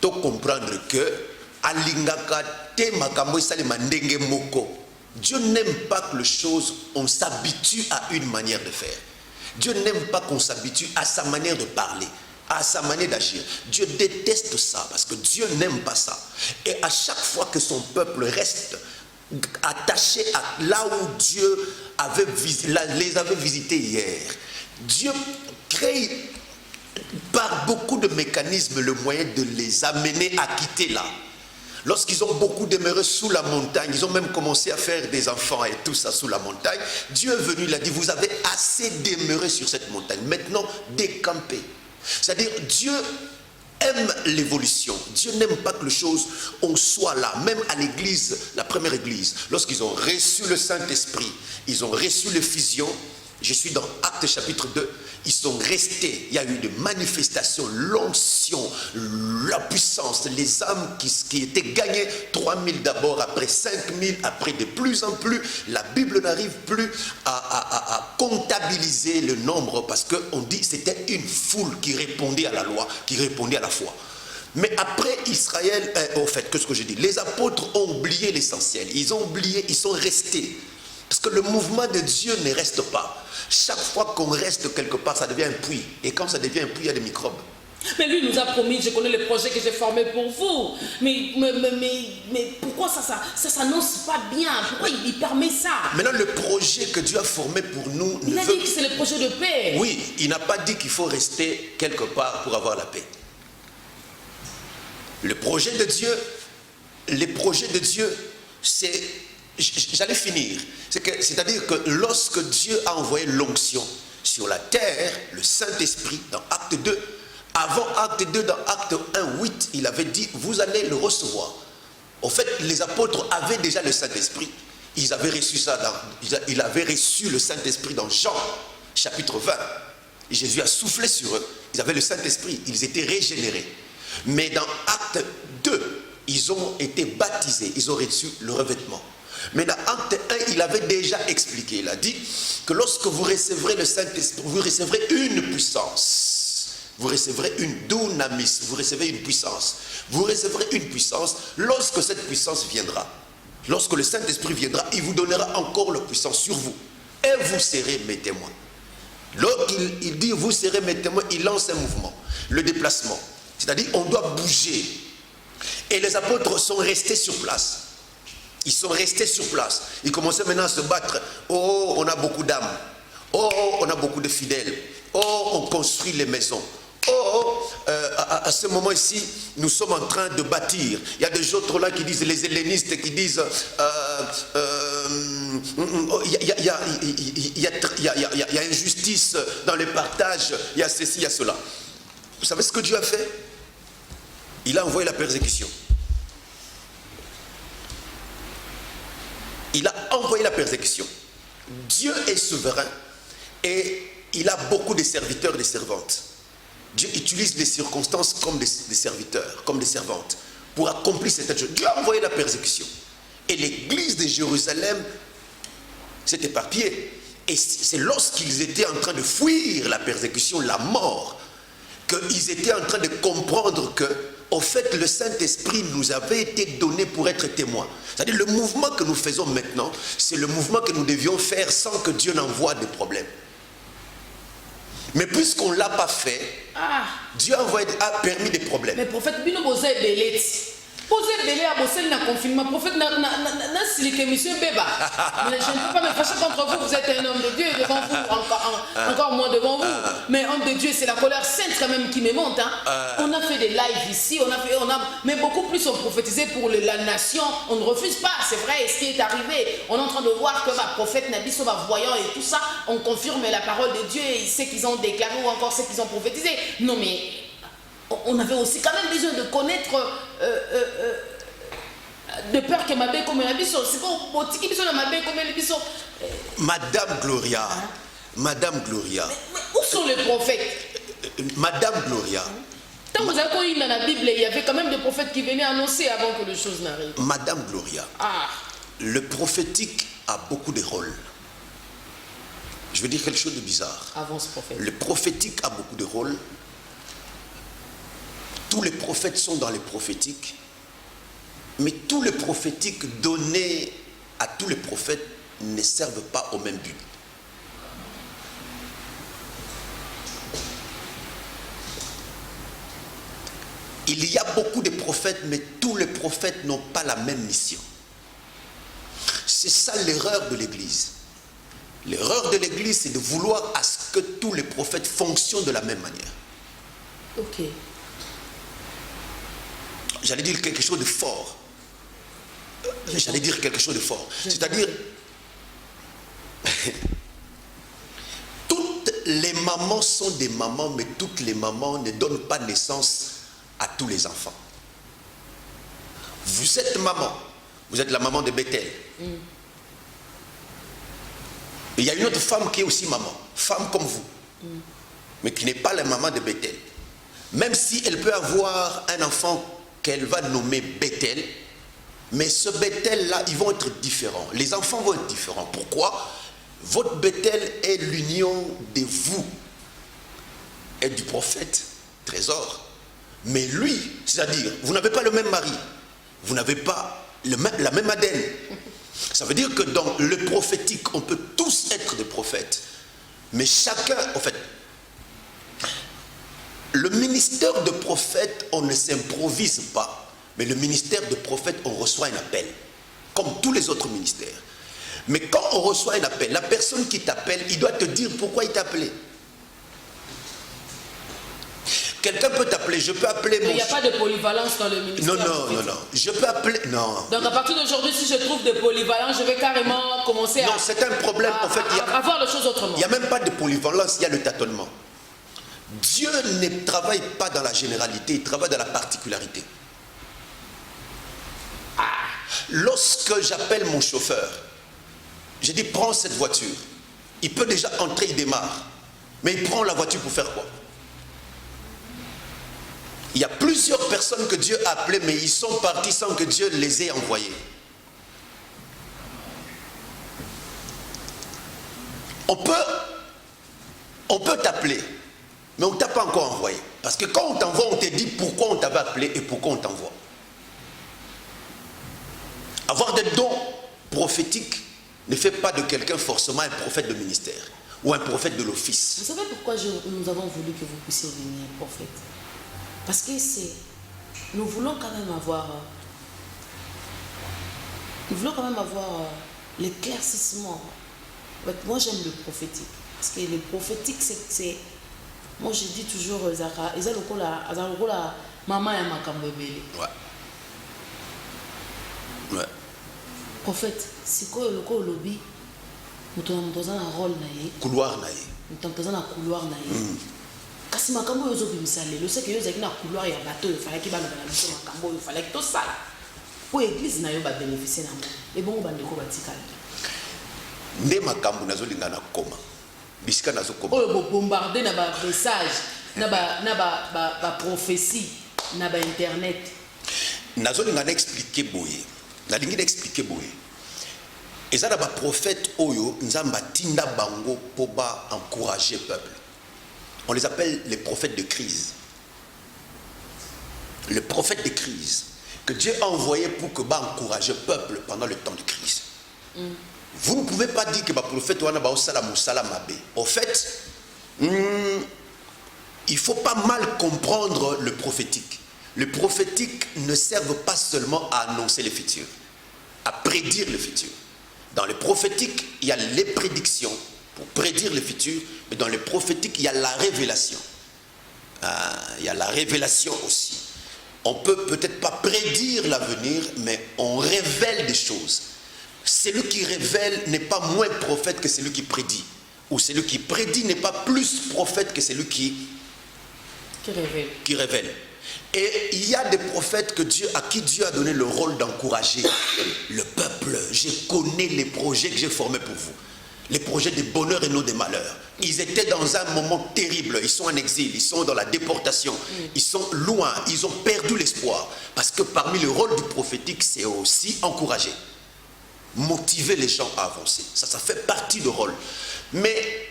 To comprendre que alingaka te makambo sale mandenge moko. Dieu n'aime pas que les choses, on s'habitue à une manière de faire. Dieu n'aime pas qu'on s'habitue à sa manière de parler, à sa manière d'agir. Dieu déteste ça parce que Dieu n'aime pas ça. Et à chaque fois que son peuple reste attaché à là où Dieu les avait visités hier, Dieu crée par beaucoup de mécanismes le moyen de les amener à quitter là. Lorsqu'ils ont beaucoup demeuré sous la montagne, ils ont même commencé à faire des enfants et tout ça sous la montagne, Dieu est venu, il a dit, vous avez assez demeuré sur cette montagne, maintenant décampez. C'est-à-dire, Dieu aime l'évolution. Dieu n'aime pas que les choses, on soit là. Même à l'église, la première église, lorsqu'ils ont reçu le Saint-Esprit, ils ont reçu l'effusion. Je suis dans Actes chapitre 2. Ils sont restés. Il y a eu des manifestations, l'onction, la puissance, les âmes qui étaient gagnées. 3000 d'abord, après 5000, après de plus en plus. La Bible n'arrive plus à comptabiliser le nombre parce qu'on dit que c'était une foule qui répondait à la loi, qui répondait à la foi. Mais après Israël, au fait, qu'est-ce que je dis? Les apôtres ont oublié l'essentiel. Ils ont oublié, ils sont restés. Parce que le mouvement de Dieu ne reste pas. Chaque fois qu'on reste quelque part, ça devient un puits. Et quand ça devient un puits, il y a des microbes. Mais lui nous a promis, je connais les projets que j'ai formés pour vous. Mais pourquoi ça s'annonce pas bien? Pourquoi il permet ça? Maintenant, le projet que Dieu a formé pour nous... Il a dit que c'est le projet de paix. Oui, il n'a pas dit qu'il faut rester quelque part pour avoir la paix. Le projet de Dieu, les projets de Dieu, c'est... J'allais finir. C'est-à-dire que lorsque Dieu a envoyé l'onction sur la terre, le Saint-Esprit, dans Acte 2, avant Acte 2, dans Acte 1, 8, il avait dit, vous allez le recevoir. En fait, les apôtres avaient déjà le Saint-Esprit. Ils avaient reçu ça ils avaient reçu le Saint-Esprit dans Jean, chapitre 20. Et Jésus a soufflé sur eux. Ils avaient le Saint-Esprit. Ils étaient régénérés. Mais dans Acte 2, ils ont été baptisés. Ils ont reçu le revêtement. Mais dans Acte 1, il avait déjà expliqué, il a dit que lorsque vous recevrez le Saint-Esprit, vous recevrez une puissance. Vous recevrez une dunamis, vous recevez une puissance. Vous recevrez une puissance lorsque cette puissance viendra. Lorsque le Saint-Esprit viendra, il vous donnera encore la puissance sur vous. Et vous serez mes témoins. Lorsqu'il dit vous serez mes témoins, il lance un mouvement, le déplacement. C'est-à-dire on doit bouger. Et les apôtres sont restés sur place. Ils sont restés sur place. Ils commençaient maintenant à se battre. Oh, on a beaucoup d'âmes. Oh, on a beaucoup de fidèles. Oh, on construit les maisons. Oh, à ce moment ici, nous sommes en train de bâtir. Il y a des autres là qui disent, les hellénistes qui disent, il y a injustice dans le partage, il y a ceci, il y a cela. Vous savez ce que Dieu a fait? Il a envoyé la persécution. Il a envoyé la persécution. Dieu est souverain et il a beaucoup de serviteurs et de servantes. Dieu utilise les circonstances comme des serviteurs, comme des servantes, pour accomplir cette chose. Dieu a envoyé la persécution. Et l'église de Jérusalem s'est éparpillée. Et c'est lorsqu'ils étaient en train de fuir la persécution, la mort, qu'ils étaient en train de comprendre que, au fait, le Saint-Esprit nous avait été donné pour être témoins. C'est-à-dire le mouvement que nous faisons maintenant, c'est le mouvement que nous devions faire sans que Dieu n'envoie des problèmes. Mais puisqu'on ne l'a pas fait, Dieu a permis des problèmes. Mais prophète, Bino Bozé Belet. Bozé Belé a bossé dans le confinement. Prophète, n'a siliqué monsieur Beba. Mais je ne peux pas me fâcher contre vous. Vous êtes un homme de Dieu et devant vous, encore moins devant vous. Mais homme de Dieu, c'est la colère sainte quand même qui me monte. Hein. On a fait des lives ici, mais beaucoup plus ont prophétisé pour la nation. On ne refuse pas, c'est vrai, ce qui est arrivé. On est en train de voir que le prophète Nabi Soba voyant et tout ça, on confirme la parole de Dieu et ce qu'ils ont déclaré ou encore ce qu'ils ont prophétisé. Non mais on avait aussi quand même besoin de connaître de peur que ma belle comme la biso. C'est pas boutique biso na ma belle comme la biso. Madame Gloria, Madame Gloria. Mais où sont les prophètes? Madame Gloria. Tant que vous avez dans la Bible, il y avait quand même des prophètes qui venaient annoncer avant que les choses n'arrivent. Madame Gloria. Ah. Le prophétique a beaucoup de rôles. Je veux dire quelque chose de bizarre. Avance, prophète. Le prophétique a beaucoup de rôles. Tous les prophètes sont dans les prophétiques. Mais tous les prophétiques donnés à tous les prophètes ne servent pas au même but. Il y a beaucoup de prophètes, mais tous les prophètes n'ont pas la même mission. C'est ça l'erreur de l'Église. L'erreur de l'Église, c'est de vouloir à ce que tous les prophètes fonctionnent de la même manière. Ok. J'allais dire quelque chose de fort. J'allais dire quelque chose de fort. C'est-à-dire, toutes les mamans sont des mamans, mais toutes les mamans ne donnent pas naissance à tous les enfants. Vous êtes maman, vous êtes la maman de Bethel. Il y a une autre femme qui est aussi maman, femme comme vous, mais qui n'est pas la maman de Bethel. Même si elle peut avoir un enfant qu'elle va nommer Bethel, mais ce Bethel-là, ils vont être différents. Les enfants vont être différents. Pourquoi? Votre Bethel est l'union de vous et du prophète, trésor. Mais lui, c'est-à-dire, vous n'avez pas le même mari, vous n'avez pas la même ADN. Ça veut dire que dans le prophétique, on peut tous être des prophètes. Mais chacun, en fait, le ministère de prophète, on ne s'improvise pas. Mais le ministère de prophète, on reçoit un appel. Comme tous les autres ministères. Mais quand on reçoit un appel, la personne qui t'appelle, il doit te dire pourquoi il t'a appelé. Quelqu'un peut t'appeler, je peux appeler mon... Mais il n'y a pas de polyvalence dans le ministère. Non. Je peux appeler... Non. Donc à partir d'aujourd'hui, si je trouve de polyvalence, je vais carrément commencer Non, c'est un problème. En fait, à voir les choses autrement. Il n'y a même pas de polyvalence, il y a le tâtonnement. Dieu ne travaille pas dans la généralité, il travaille dans la particularité. Lorsque j'appelle mon chauffeur, je dis prends cette voiture. Il peut déjà entrer, il démarre. Mais il prend la voiture pour faire quoi? Il y a plusieurs personnes que Dieu a appelées, mais ils sont partis sans que Dieu les ait envoyés. On peut t'appeler, mais on ne t'a pas encore envoyé. Parce que quand on t'envoie, on te dit pourquoi on t'avait appelé et pourquoi on t'envoie. Avoir des dons prophétiques ne fait pas de quelqu'un forcément un prophète de ministère ou un prophète de l'office. Vous savez pourquoi nous avons voulu que vous puissiez venir, prophète? Parce que nous voulons quand même avoir l'éclaircissement. Moi j'aime le prophétique. Parce que le prophétique, c'est moi je dis toujours, maman et makambebele. Ouais. Prophète, c'est quoi le lobby? Nous avons un rôle naïe. Couloir naïe. Nous avons un couloir naïe. Kasi makambo yozo bimisale, le sait que yozo na couloir ya bateau, il fallait qu'il ba na biso makambo, il fallait que tout ça là. Pour l'église na yo ba bénéficier na moi. Et bon ba ndeko batikala. Nde makambo nazolinga na koma. Bisika nazo koma. Oh bo bombarder na ba message, na ba prophétie, na ba internet. Nazolinga na expliquer boye. Nalingi na expliquer boye. Ezala ba prophète oyo nzamba tinda bango po ba encourager peuple. On les appelle les prophètes de crise. Le prophète de crise que Dieu a envoyé pour que bah encourager le peuple pendant le temps de crise. Vous ne pouvez pas dire que bah prophète wana ba osala musala mabe. Au fait, il faut pas mal comprendre le prophétique. Le prophétique ne sert pas seulement à annoncer le futur, à prédire le futur. Dans le prophétique, il y a les prédictions pour prédire le futur, mais dans le prophétique, il y a la révélation. Il y a la révélation aussi. On peut peut-être pas prédire l'avenir, mais on révèle des choses. Celui qui révèle n'est pas moins prophète que celui qui prédit. Ou celui qui prédit n'est pas plus prophète que celui qui révèle. Et il y a des prophètes à qui Dieu a donné le rôle d'encourager le peuple. Je connais les projets que j'ai formés pour vous. Les projets de bonheur et non des malheurs. Ils étaient dans un moment terrible. Ils sont en exil, ils sont dans la déportation. Ils sont loin, ils ont perdu l'espoir. Parce que parmi le rôle du prophétique, c'est aussi encourager. Motiver les gens à avancer. Ça fait partie du rôle. Mais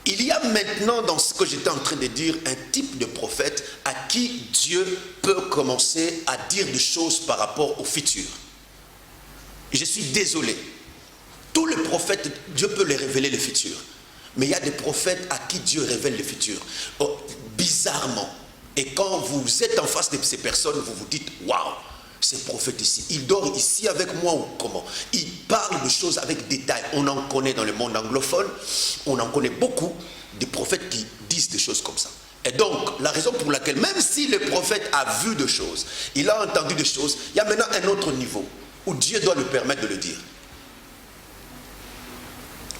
il y a maintenant, dans ce que j'étais en train de dire, un type de prophète à qui Dieu peut commencer à dire des choses par rapport au futur. Et je suis désolé. Tous les prophètes, Dieu peut les révéler le futur. Mais il y a des prophètes à qui Dieu révèle le futur. Oh, bizarrement. Et quand vous êtes en face de ces personnes, vous vous dites, waouh, ce prophète ici, il dort ici avec moi ou comment? Il parle de choses avec détail. On en connaît dans le monde anglophone. On en connaît beaucoup des prophètes qui disent des choses comme ça. Et donc, la raison pour laquelle, même si le prophète a vu des choses, il a entendu des choses, il y a maintenant un autre niveau où Dieu doit lui permettre de le dire.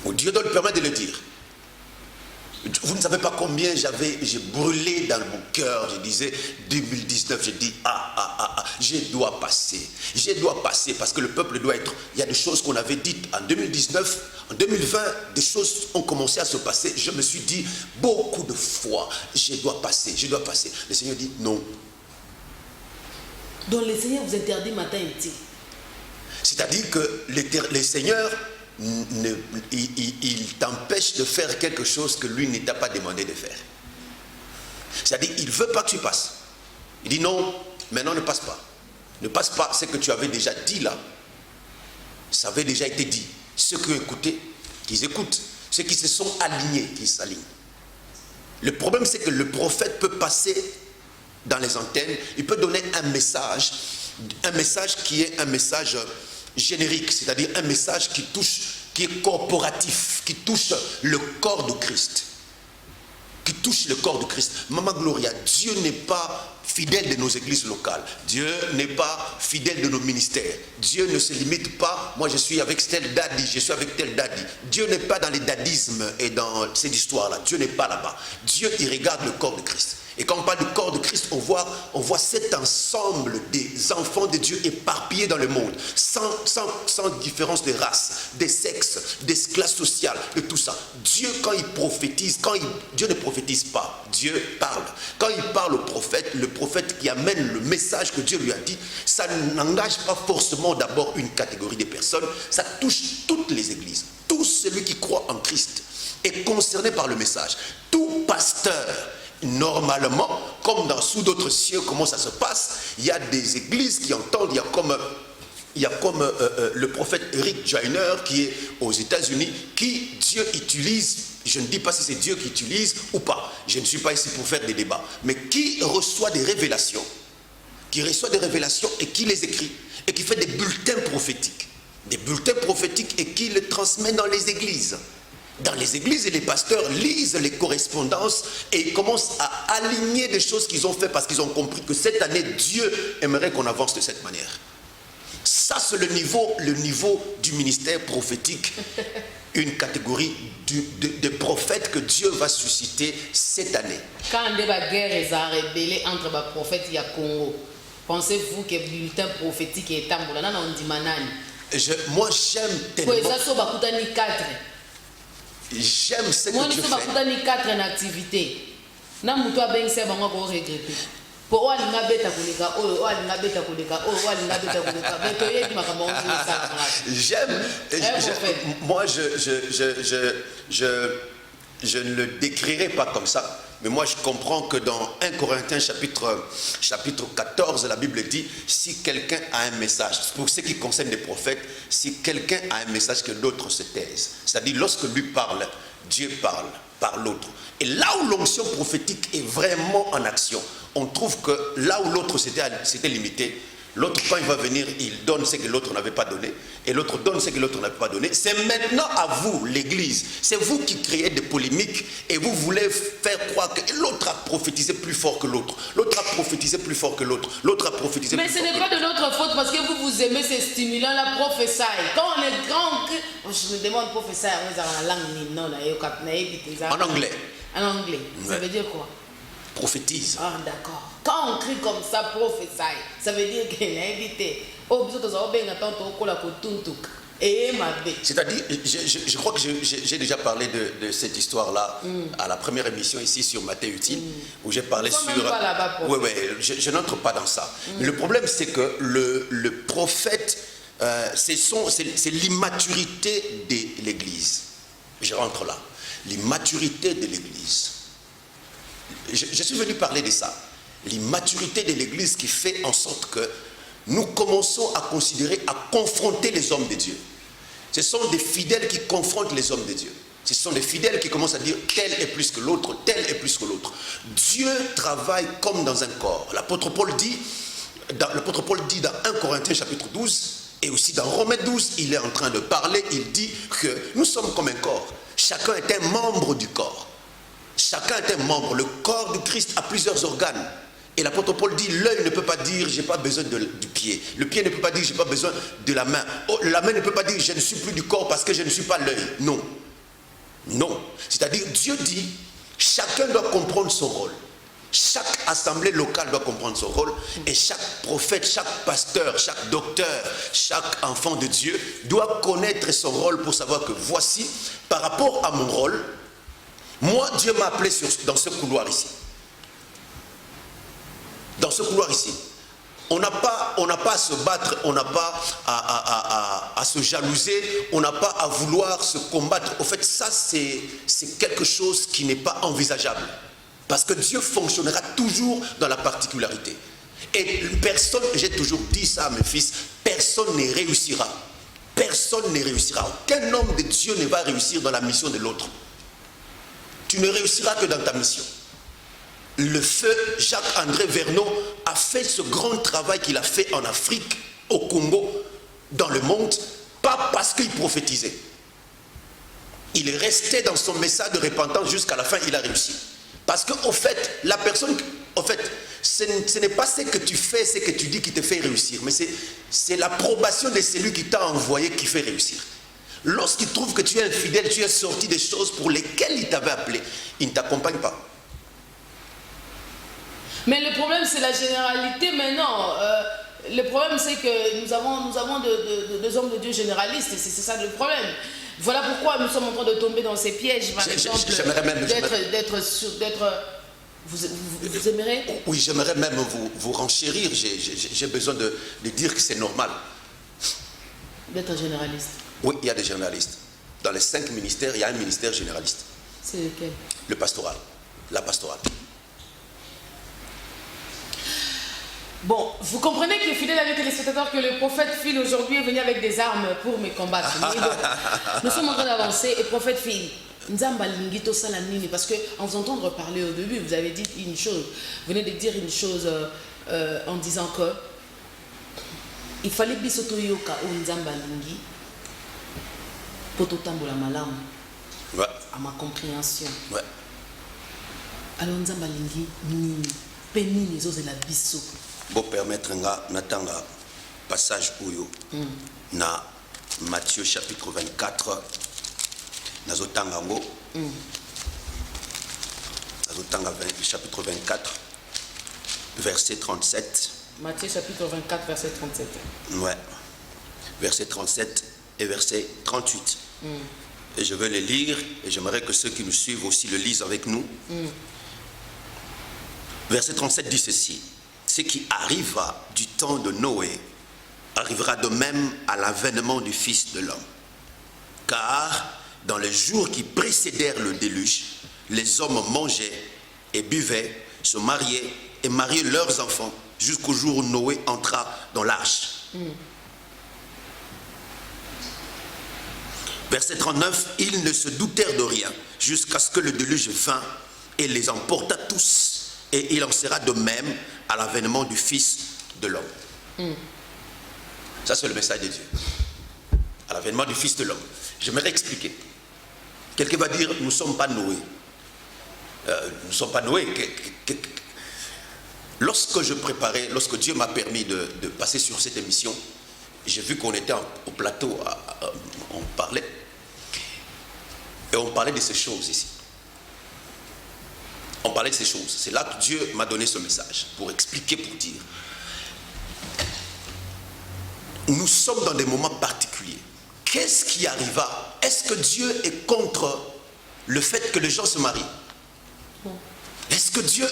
Où Dieu doit lui permettre de le dire. Vous ne savez pas combien j'ai brûlé dans mon cœur. Je disais 2019, je dis je dois passer parce que le peuple doit être. Il y a des choses qu'on avait dites en 2019, en 2020, des choses ont commencé à se passer. Je me suis dit beaucoup de fois, je dois passer. Le Seigneur dit non. Donc le Seigneur vous interdit matin et midi. C'est-à-dire que le Seigneur il t'empêche de faire quelque chose que lui ne t'a pas demandé de faire. C'est-à-dire, il ne veut pas que tu passes. Il dit non, maintenant ne passe pas. Ne passe pas, ce que tu avais déjà dit là. Ça avait déjà été dit. Ceux qui ont écouté, qu'ils écoutent. Ceux qui se sont alignés, qu'ils s'alignent. Le problème, c'est que le prophète peut passer dans les antennes, il peut donner un message qui est un message générique, c'est-à-dire un message qui est corporatif, qui touche le corps de Christ. Mama Gloria, Dieu n'est pas fidèle de nos églises locales. Dieu n'est pas fidèle de nos ministères. Dieu ne se limite pas, moi je suis avec tel daddy, je suis avec tel daddy. Dieu n'est pas dans les dadismes et dans cette histoire-là. Dieu n'est pas là-bas. Dieu, il regarde le corps de Christ. Et quand on parle du corps de Christ, on voit cet ensemble des enfants de Dieu éparpillés dans le monde, sans différence de race, des sexes, des classes sociales, de tout ça. Dieu, quand il prophétise, Dieu ne prophétise pas, Dieu parle. Quand il parle au prophète, le prophète qui amène le message que Dieu lui a dit, ça n'engage pas forcément d'abord une catégorie de personnes, ça touche toutes les églises. Tout celui qui croit en Christ est concerné par le message. Tout pasteur, normalement, comme sous d'autres cieux, comment ça se passe, il y a des églises qui entendent, il y a comme le prophète Rick Joyner qui est aux États-Unis, qui Dieu utilise, je ne dis pas si c'est Dieu qui utilise ou pas, je ne suis pas ici pour faire des débats, mais qui reçoit des révélations, et qui les écrit, et qui fait des bulletins prophétiques et qui les transmet dans les églises. Dans les églises, et les pasteurs lisent les correspondances et commencent à aligner des choses qu'ils ont fait parce qu'ils ont compris que cette année, Dieu aimerait qu'on avance de cette manière. Ça, c'est le niveau du ministère prophétique, une catégorie de prophètes que Dieu va susciter cette année. Quand il y a une guerre est révélée entre les prophètes et le Congo, pensez-vous que le bulletin prophétique est un bulletin? Moi, j'aime tellement. J'aime ce que Dieu fait. Moi je ne le décrirai pas comme ça, mais moi je comprends que dans 1 Corinthiens chapitre 14, la Bible dit, si quelqu'un a un message, pour ce qui concerne les prophètes, si quelqu'un a un message, que l'autre se taise. C'est-à-dire, lorsque lui parle, Dieu parle par l'autre. Et là où l'onction prophétique est vraiment en action, on trouve que là où l'autre s'était limité, l'autre, quand il va venir, il donne ce que l'autre n'avait pas donné, et l'autre donne ce que l'autre n'avait pas donné. C'est maintenant à vous, l'Église. C'est vous qui créez des polémiques, et vous voulez faire croire que l'autre a prophétisé plus fort que l'autre. L'autre a prophétisé plus fort que l'autre. L'autre a prophétisé plus fort que l'autre. Mais ce n'est pas de notre faute, parce que vous aimez ces stimulants, la prophétie. Quand on est grand, je me demande prophétie, en langue, en anglais. En anglais, ça veut dire quoi? prophétise. Ah, d'accord. Quand on crie comme ça, prophétie, ça veut dire qu'il est invité. C'est-à-dire, je crois que j'ai déjà parlé de cette histoire-là à la première émission ici sur Matthieu Utile, où j'ai parlé sur... Oui, oui, je n'entre pas dans ça. Mais le problème, c'est que le prophète, c'est l'immaturité de l'Église. Je rentre là. L'immaturité de l'Église. Je suis venu parler de ça. L'immaturité de l'Église qui fait en sorte que nous commençons à considérer, à confronter les hommes de Dieu. Ce sont des fidèles qui confrontent les hommes de Dieu. Ce sont des fidèles qui commencent à dire tel est plus que l'autre, tel est plus que l'autre. Dieu travaille comme dans un corps. L'apôtre Paul dit dans 1 Corinthiens chapitre 12 et aussi dans Romains 12, il est en train de parler, il dit que nous sommes comme un corps. Chacun est un membre du corps. Chacun est un membre. Le corps du Christ a plusieurs organes. Et l'apôtre Paul dit, l'œil ne peut pas dire, j'ai pas besoin du pied. Le pied ne peut pas dire, j'ai pas besoin de la main. Oh, la main ne peut pas dire, je ne suis plus du corps parce que je ne suis pas l'œil. Non. Non. C'est-à-dire, Dieu dit, chacun doit comprendre son rôle. Chaque assemblée locale doit comprendre son rôle. Et chaque prophète, chaque pasteur, chaque docteur, chaque enfant de Dieu doit connaître son rôle pour savoir que voici, par rapport à mon rôle, moi, Dieu m'a appelé dans ce couloir ici. Dans ce couloir ici, on n'a pas à se battre, on n'a pas à se jalouser, on n'a pas à vouloir se combattre. Au fait, ça, c'est quelque chose qui n'est pas envisageable. Parce que Dieu fonctionnera toujours dans la particularité. Et personne, j'ai toujours dit ça à mes fils, personne ne réussira. Personne ne réussira. Aucun homme de Dieu ne va réussir dans la mission de l'autre. Tu ne réussiras que dans ta mission. Le feu Jacques-André Vernon a fait ce grand travail qu'il a fait en Afrique, au Congo, dans le monde, pas parce qu'il prophétisait. Il est resté dans son message de repentance jusqu'à la fin, il a réussi. Parce qu'au fait, la personne, ce n'est pas ce que tu fais, ce que tu dis qui te fait réussir, mais c'est l'approbation de celui qui t'a envoyé qui fait réussir. Lorsqu'il trouve que tu es infidèle, tu es sorti des choses pour lesquelles il t'avait appelé, il ne t'accompagne pas. Mais le problème, c'est la généralité maintenant. Le problème, c'est que nous avons des hommes de Dieu généralistes. C'est ça le problème. Voilà pourquoi nous sommes en train de tomber dans ces pièges, par exemple, d'être... Vous aimeriez? Oui, j'aimerais même vous renchérir. J'ai besoin de dire que c'est normal. D'être généraliste? Oui, il y a des généralistes. Dans les 5 ministères, il y a un ministère généraliste. C'est lequel? Le pastoral. La pastorale. Bon, vous comprenez que, fidèles amis téléspectateurs, que le prophète Phil aujourd'hui est venu avec des armes pour me combattre. Nous sommes en train d'avancer et prophète Phil, parce qu'en vous entendre parler au début, vous avez dit une chose, vous venez de dire une chose en disant que il fallait bisoto yoka ou nzamba lingi pour totambola malam. Ouais. À ma compréhension. Ouais. Alors nzamba lingi ni peni les autres la biso. Bon permettre nga natanga passage uyo na Matthieu chapitre 24 nazotanga ngo nazotanga chapitre 24 verset 37. Matthieu chapitre 24 verset 37. Ouais. Verset 37 et verset 38. Et je vais les lire et j'aimerais que ceux qui nous suivent aussi le lisent avec nous. Verset 37 dit ceci: ce qui arriva du temps de Noé arrivera de même à l'avènement du Fils de l'homme. Car dans les jours qui précédèrent le déluge, les hommes mangeaient et buvaient, se mariaient et mariaient leurs enfants jusqu'au jour où Noé entra dans l'arche. Verset 39, ils ne se doutèrent de rien jusqu'à ce que le déluge vint et les emporta tous. Et il en sera de même à l'avènement du Fils de l'homme. Ça, c'est le message de Dieu. À l'avènement du Fils de l'homme. J'aimerais expliquer. Quelqu'un va dire, nous ne sommes pas Noé. Nous ne sommes pas Noé. Lorsque je préparais, lorsque Dieu m'a permis de passer sur cette émission, j'ai vu qu'on était au plateau, on parlait. Et on parlait de ces choses ici. On parlait de ces choses. C'est là que Dieu m'a donné ce message, pour expliquer, pour dire. Nous sommes dans des moments particuliers. Qu'est-ce qui arriva? Est-ce que Dieu est contre le fait que les gens se marient? Est-ce que Dieu,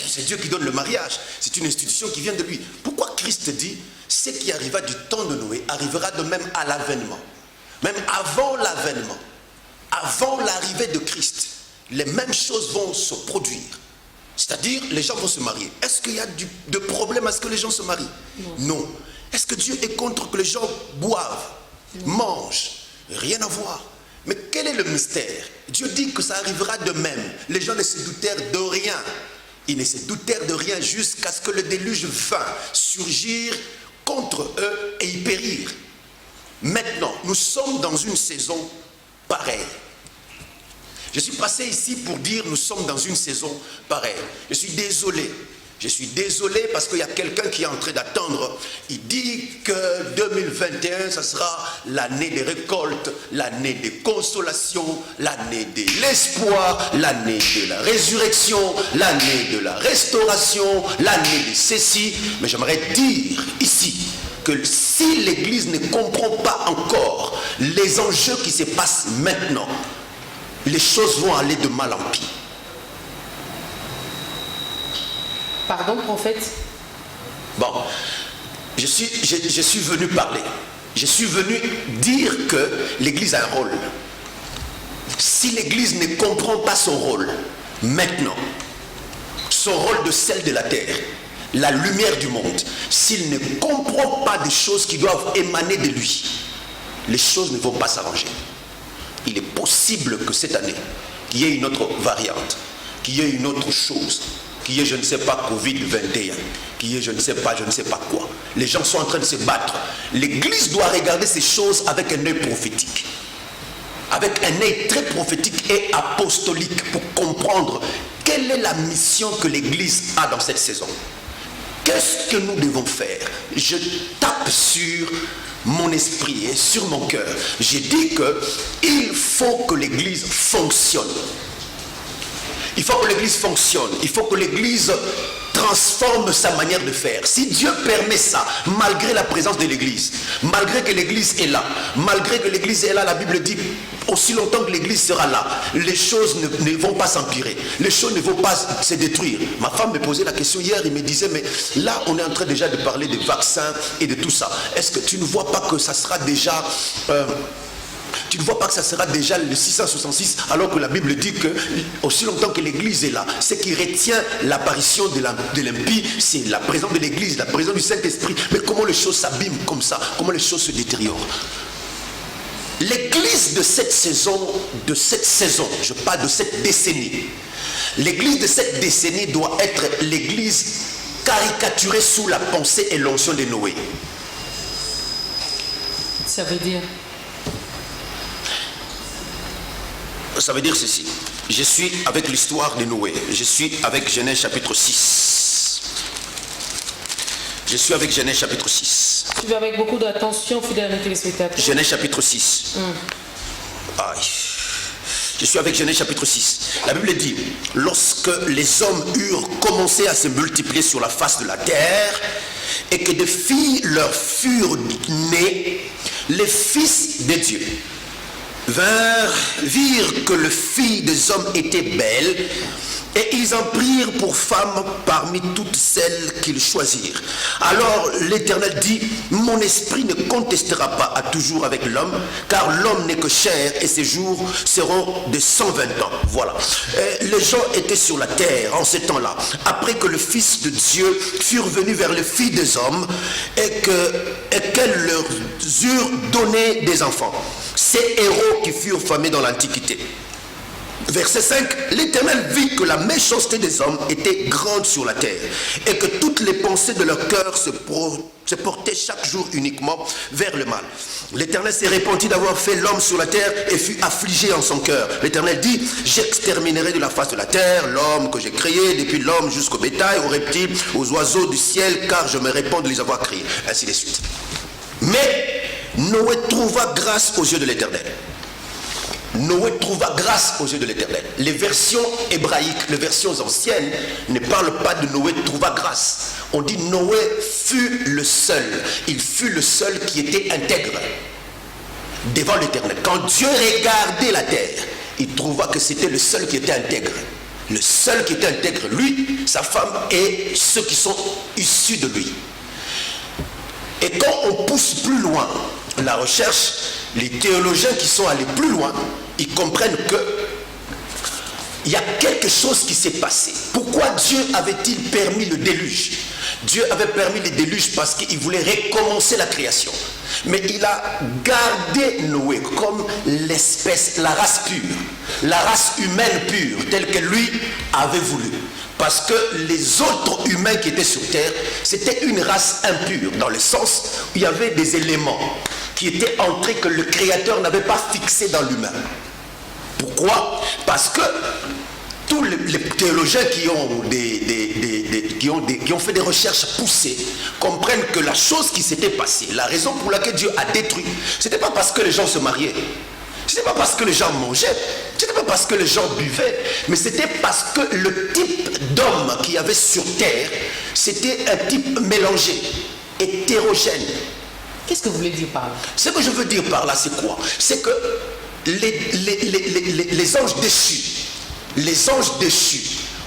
c'est Dieu qui donne le mariage, c'est une institution qui vient de lui. Pourquoi Christ dit, ce qui arriva du temps de Noé arrivera de même à l'avènement, même avant l'avènement, avant l'arrivée de Christ, les mêmes choses vont se produire. C'est-à-dire, les gens vont se marier. Est-ce qu'il y a de problème à ce que les gens se marient? Non. Est-ce que Dieu est contre que les gens boivent, mangent? Rien à voir. Mais quel est le mystère? Dieu dit que ça arrivera de même. Les gens ne se doutèrent de rien. Ils ne se doutèrent de rien jusqu'à ce que le déluge vint surgir contre eux et y périr. Maintenant, nous sommes dans une saison pareille. Je suis passé ici pour dire nous sommes dans une saison pareille. Je suis désolé. Je suis désolé parce qu'il y a quelqu'un qui est en train d'attendre. Il dit que 2021, ça sera l'année des récoltes, l'année des consolations, l'année de l'espoir, l'année de la résurrection, l'année de la restauration, l'année de ceci. Mais j'aimerais dire ici que si l'Église ne comprend pas encore les enjeux qui se passent maintenant, les choses vont aller de mal en pire. Pardon, prophète? Bon, je suis venu parler. Je suis venu dire que l'Église a un rôle. Si l'Église ne comprend pas son rôle, maintenant, son rôle de sel de la terre, la lumière du monde, s'il ne comprend pas des choses qui doivent émaner de lui, les choses ne vont pas s'arranger. Il est possible que cette année, qu'il y ait une autre variante, qu'il y ait une autre chose, qu'il y ait je ne sais pas Covid-21, qu'il y ait je ne sais pas quoi. Les gens sont en train de se battre. L'Église doit regarder ces choses avec un œil prophétique. Avec un œil très prophétique et apostolique pour comprendre quelle est la mission que l'Église a dans cette saison. Qu'est-ce que nous devons faire? Je tape sur mon esprit et sur mon cœur. J'ai dit qu'il faut que l'Église fonctionne. Il faut que l'Église fonctionne. Il faut que l'Église transforme sa manière de faire. Si Dieu permet ça, malgré la présence de l'Église, malgré que l'Église est là, malgré que l'Église est là, la Bible dit, aussi longtemps que l'Église sera là, les choses ne vont pas s'empirer. Les choses ne vont pas se détruire. Ma femme me posait la question hier, il me disait, mais là, on est en train déjà de parler des vaccins et de tout ça. Est-ce que tu ne vois pas que ça sera déjà... tu ne vois pas que ça sera déjà le 666 alors que la Bible dit que aussi longtemps que l'Église est là, ce qui retient l'apparition de l'impie, c'est la présence de l'Église, la présence du Saint-Esprit. Mais comment les choses s'abîment comme ça? Comment les choses se détériorent? L'Église de cette saison, je parle de cette décennie, l'Église de cette décennie doit être l'Église caricaturée sous la pensée et l'onction de Noé. Ça veut dire? Ça veut dire ceci. Je suis avec l'histoire de Noé. Je suis avec Genèse chapitre 6. Je suis avec Genèse chapitre 6. Tu vas avec beaucoup d'attention, fidèles téléspectateurs. Genèse chapitre 6. Aïe. Je suis avec Genèse chapitre 6. La Bible dit, lorsque les hommes eurent commencé à se multiplier sur la face de la terre, et que des filles leur furent nées, les fils de Dieu virent que les filles des hommes étaient belles, et ils en prirent pour femmes parmi toutes celles qu'ils choisirent. Alors l'Éternel dit, mon esprit ne contestera pas à toujours avec l'homme, car l'homme n'est que chair, et ses jours seront de 120 ans. Voilà. Et les gens étaient sur la terre en ces temps-là, après que le Fils de Dieu fut revenu vers les filles des hommes, et qu'elles leur eurent donné des enfants. Ces héros qui furent famés dans l'Antiquité. Verset 5, l'Éternel vit que la méchanceté des hommes était grande sur la terre, et que toutes les pensées de leur cœur se portaient chaque jour uniquement vers le mal. L'Éternel s'est repenti d'avoir fait l'homme sur la terre et fut affligé en son cœur. L'Éternel dit, j'exterminerai de la face de la terre l'homme que j'ai créé, depuis l'homme jusqu'au bétail, aux reptiles, aux oiseaux du ciel, car je me répands de les avoir créés. Ainsi de suite. Mais Noé trouva grâce aux yeux de l'Éternel. Noé trouva grâce aux yeux de l'Éternel. Les versions hébraïques, les versions anciennes ne parlent pas de Noé trouva grâce. On dit Noé fut le seul. Il fut le seul qui était intègre devant l'Éternel. Quand Dieu regardait la terre, il trouva que c'était le seul qui était intègre. Le seul qui était intègre, lui, sa femme et ceux qui sont issus de lui. Et quand on pousse plus loin la recherche, les théologiens qui sont allés plus loin, ils comprennent que il y a quelque chose qui s'est passé. Pourquoi Dieu avait-il permis le déluge? Dieu avait permis le déluge parce qu'il voulait recommencer la création. Mais il a gardé Noé comme l'espèce, la race pure, la race humaine pure, telle que lui avait voulu. Parce que les autres humains qui étaient sur terre, c'était une race impure, dans le sens où il y avait des éléments qui étaient entrés que le Créateur n'avait pas fixés dans l'humain. Pourquoi? Parce que tous les théologiens qui ont fait des recherches poussées comprennent que la chose qui s'était passée, la raison pour laquelle Dieu a détruit, ce n'était pas parce que les gens se mariaient, ce n'était pas parce que les gens mangeaient, ce n'était pas parce que les gens buvaient, mais c'était parce que le type d'homme qu'il y avait sur terre, c'était un type mélangé, hétérogène. Qu'est-ce que vous voulez dire par là? Ce que je veux dire par là, c'est quoi? C'est que les anges déchus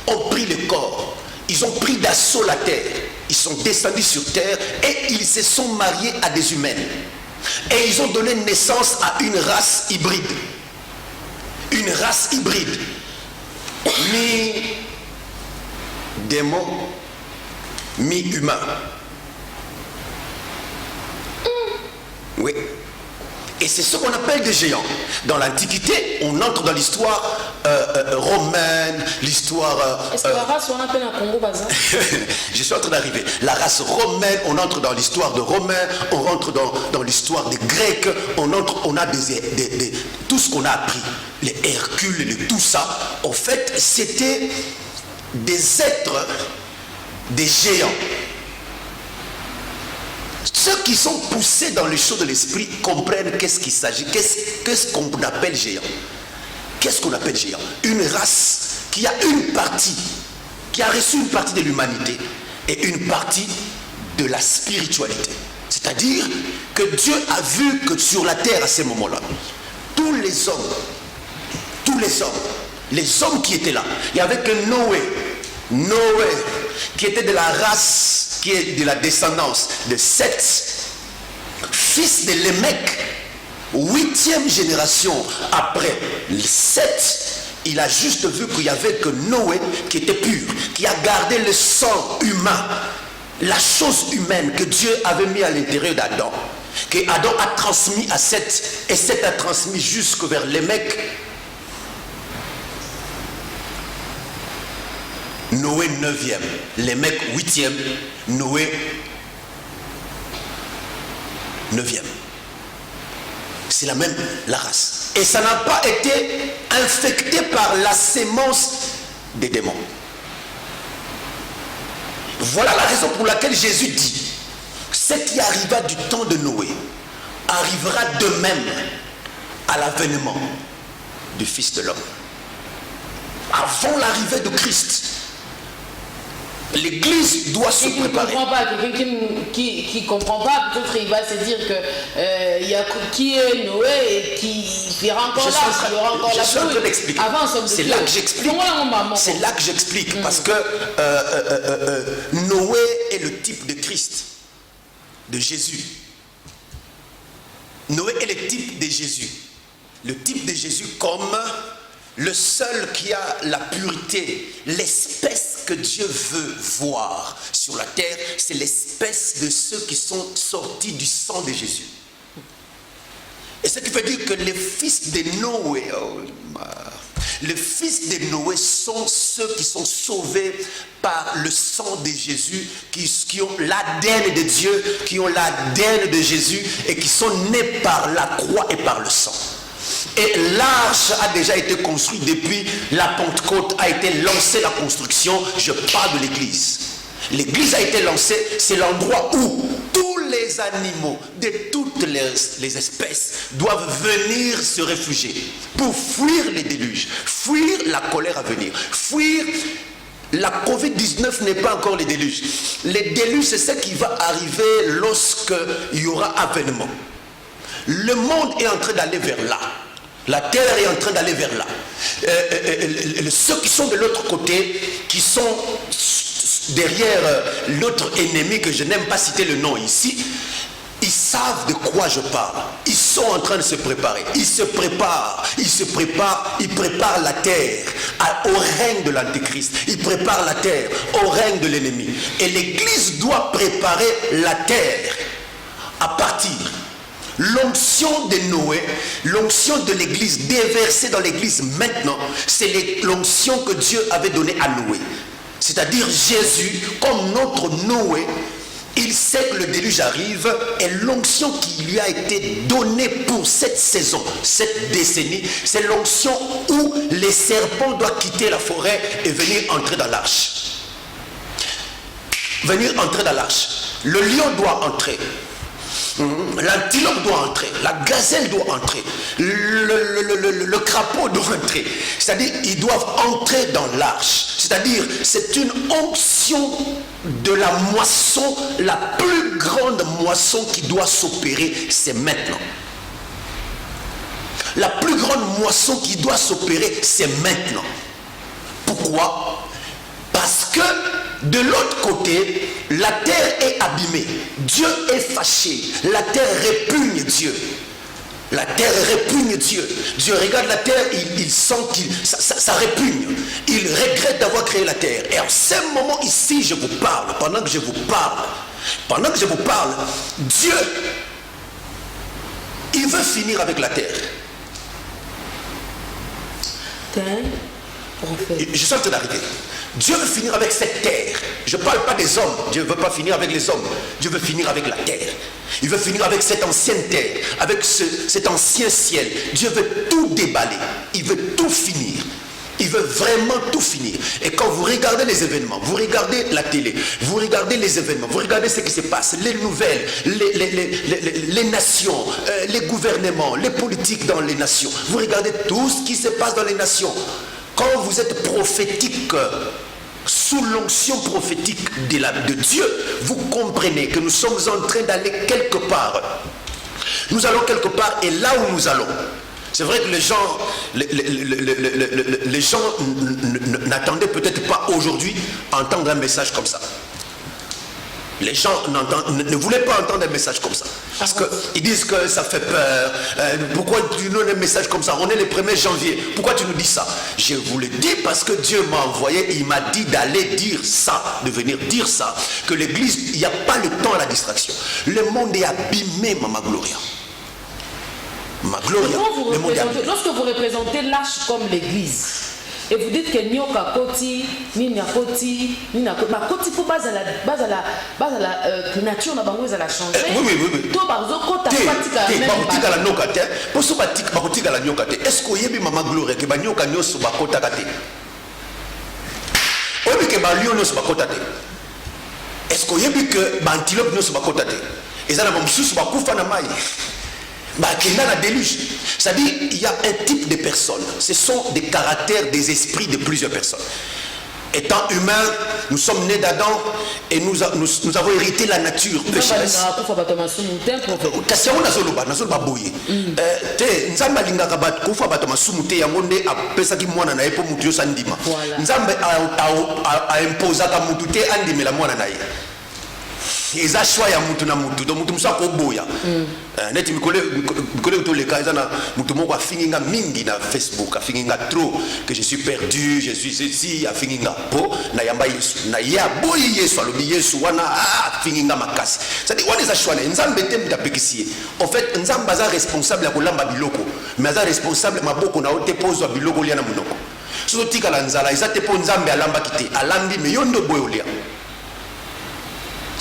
ont pris le corps, ils ont pris d'assaut la terre, ils sont descendus sur terre et ils se sont mariés à des humaines. Et ils ont donné naissance à une race hybride. Une race hybride. Mi-démon, mi-humain. Oui. Et c'est ce qu'on appelle des géants. Dans l'Antiquité, on entre dans l'histoire romaine, l'histoire... Est-ce que la race, on appelle un Congo Baza? Je suis en train d'arriver. La race romaine, on entre dans l'histoire de Romains, on rentre dans l'histoire des Grecs, on a tout ce qu'on a appris, les Hercules, tout ça. En fait, c'était des êtres, des géants. Ceux qui sont poussés dans les choses de l'esprit comprennent qu'est-ce qu'il s'agit, qu'est-ce qu'on appelle géant. Qu'est-ce qu'on appelle géant? Une race qui a une partie, qui a reçu une partie de l'humanité et une partie de la spiritualité. C'est-à-dire que Dieu a vu que sur la terre à ce moment-là, tous les hommes qui étaient là, il n'y avait que Noé, qui était de la race, qui est de la descendance de Seth, fils de Lémec, 8e génération après Seth. Il a juste vu qu'il n'y avait que Noé qui était pur, qui a gardé le sang humain, la chose humaine que Dieu avait mis à l'intérieur d'Adam, que Adam a transmis à Seth, et Seth a transmis jusque vers Lémec. Noé 9e, Lémec 8e, Noé 9e. C'est la même, la race. Et ça n'a pas été infecté par la sémence des démons. Voilà la raison pour laquelle Jésus dit, ce qui arriva du temps de Noé arrivera de même à l'avènement du Fils de l'homme. Avant l'arrivée de Christ, l'Église doit se préparer. Quelqu'un qui ne comprend pas, peut-être il va se dire que y a qui est Noé et qui fera encore là, qui aura encore la suis en train d'expliquer. C'est là que j'explique. C'est là que j'explique. Parce que Noé est le type de Christ, de Jésus. Noé est le type de Jésus. Le type de Jésus comme le seul qui a la pureté, l'espèce que Dieu veut voir sur la terre, c'est l'espèce de ceux qui sont sortis du sang de Jésus. Et ce qui veut dire que les fils de Noé, les fils de Noé sont ceux qui sont sauvés par le sang de Jésus, qui ont l'ADN de Dieu, qui ont l'ADN de Jésus et qui sont nés par la croix et par le sang. Et l'arche a déjà été construite depuis la Pentecôte, a été lancée la construction. Je parle de l'église. L'église a été lancée, c'est l'endroit où tous les animaux de toutes les espèces doivent venir se réfugier pour fuir les déluges, fuir la colère à venir, fuir la Covid-19 n'est pas encore les déluges. Les déluges, c'est ce qui va arriver lorsqu'il y aura avènement. Le monde est en train d'aller vers là. La terre est en train d'aller vers là. Ceux qui sont de l'autre côté, qui sont derrière l'autre ennemi, que je n'aime pas citer le nom ici, ils savent de quoi je parle. Ils sont en train de se préparer. Ils se préparent. Ils préparent la terre au règne de l'Antéchrist. Ils préparent la terre au règne de l'ennemi. Et l'Église doit préparer la terre à partir. L'onction de Noé, l'onction de l'Église déversée dans l'Église maintenant, c'est l'onction que Dieu avait donnée à Noé. C'est-à-dire Jésus, comme notre Noé, il sait que le déluge arrive et l'onction qui lui a été donnée pour cette saison, cette décennie, c'est l'onction où les serpents doivent quitter la forêt et venir entrer dans l'arche. Venir entrer dans l'arche. Le lion doit entrer. L'antilope doit entrer, la gazelle doit entrer, le crapaud doit entrer. C'est-à-dire, ils doivent entrer dans l'arche. C'est-à-dire, c'est une onction de la moisson, la plus grande moisson qui doit s'opérer, c'est maintenant. La plus grande moisson qui doit s'opérer, c'est maintenant. Pourquoi? Parce que de l'autre côté, la terre est abîmée. Dieu est fâché. La terre répugne Dieu. La terre répugne Dieu. Dieu regarde la terre, il sent que ça répugne. Il regrette d'avoir créé la terre. Et en ce moment ici, je vous parle, pendant que je vous parle, Dieu, il veut finir avec la terre. Je suis en train d'arriver. Dieu veut finir avec cette terre. Je ne parle pas des hommes. Dieu ne veut pas finir avec les hommes. Dieu veut finir avec la terre. Il veut finir avec cette ancienne terre, avec cet ancien ciel. Dieu veut tout déballer. Il veut tout finir. Il veut vraiment tout finir. Et quand vous regardez les événements, vous regardez la télé, vous regardez les événements, vous regardez ce qui se passe, les nouvelles, les nations, les gouvernements, les politiques dans les nations. Vous regardez tout ce qui se passe dans les nations. Quand vous êtes prophétique, sous l'onction prophétique de Dieu, vous comprenez que nous sommes en train d'aller quelque part. Nous allons quelque part et là où nous allons, c'est vrai que les gens n'attendaient peut-être pas aujourd'hui entendre un message comme ça. Les gens ne voulaient pas entendre un message comme ça. Parce qu'ils disent que ça fait peur. Pourquoi tu nous donnes un message comme ça? On est le 1er janvier. Pourquoi tu nous dis ça? Je vous le dis parce que Dieu m'a envoyé. Il m'a dit d'aller dire ça. De venir dire ça. Que l'église, il n'y a pas le temps à la distraction. Le monde est abîmé, Mama Gloria. Ma Gloria. Lorsque vous représentez l'arche comme l'église, et vous dites que nyoka koti, ni nyakoti, ni nakoti, ma koti pour base à la nature na bango ezala changer. Oui. To bazo kota patika même bakotika la nyoka te. Poso bakotika la nyoka te. Est-ce que yebi Mama Gloria ke banyoka nyoso bakota kate? Oyebi ke ba lion nyoso bakota te. Est-ce que yebi ke ba antilope nyoso bakota te? Ezala ba mususu bakufa na mai. C'est-à-dire, il y a un type de personnes. Ce sont des caractères, des esprits de plusieurs personnes. Étant humains, nous sommes nés d'Adam et nous avons hérité la nature pécheresse. Eza choix ya mutu na mutu donc mutu musa ko boya neti mikole to le cas na mutu moko afinginga mingi na Facebook afinginga trop que je suis perdu, je suis ceci afinginga po na yamba Yesu na ya boyi Yesu alobi Yesu wana afinginga makasi ça dit wana eza choix na nzambe te mtapekisi en fait nzambe aza responsable ya kolamba biloko mais aza responsable maboko na ote pozo biloko lia na munoko so tika la nzala eza te po nzambe alamba kite alambi mais yondo boyo lia.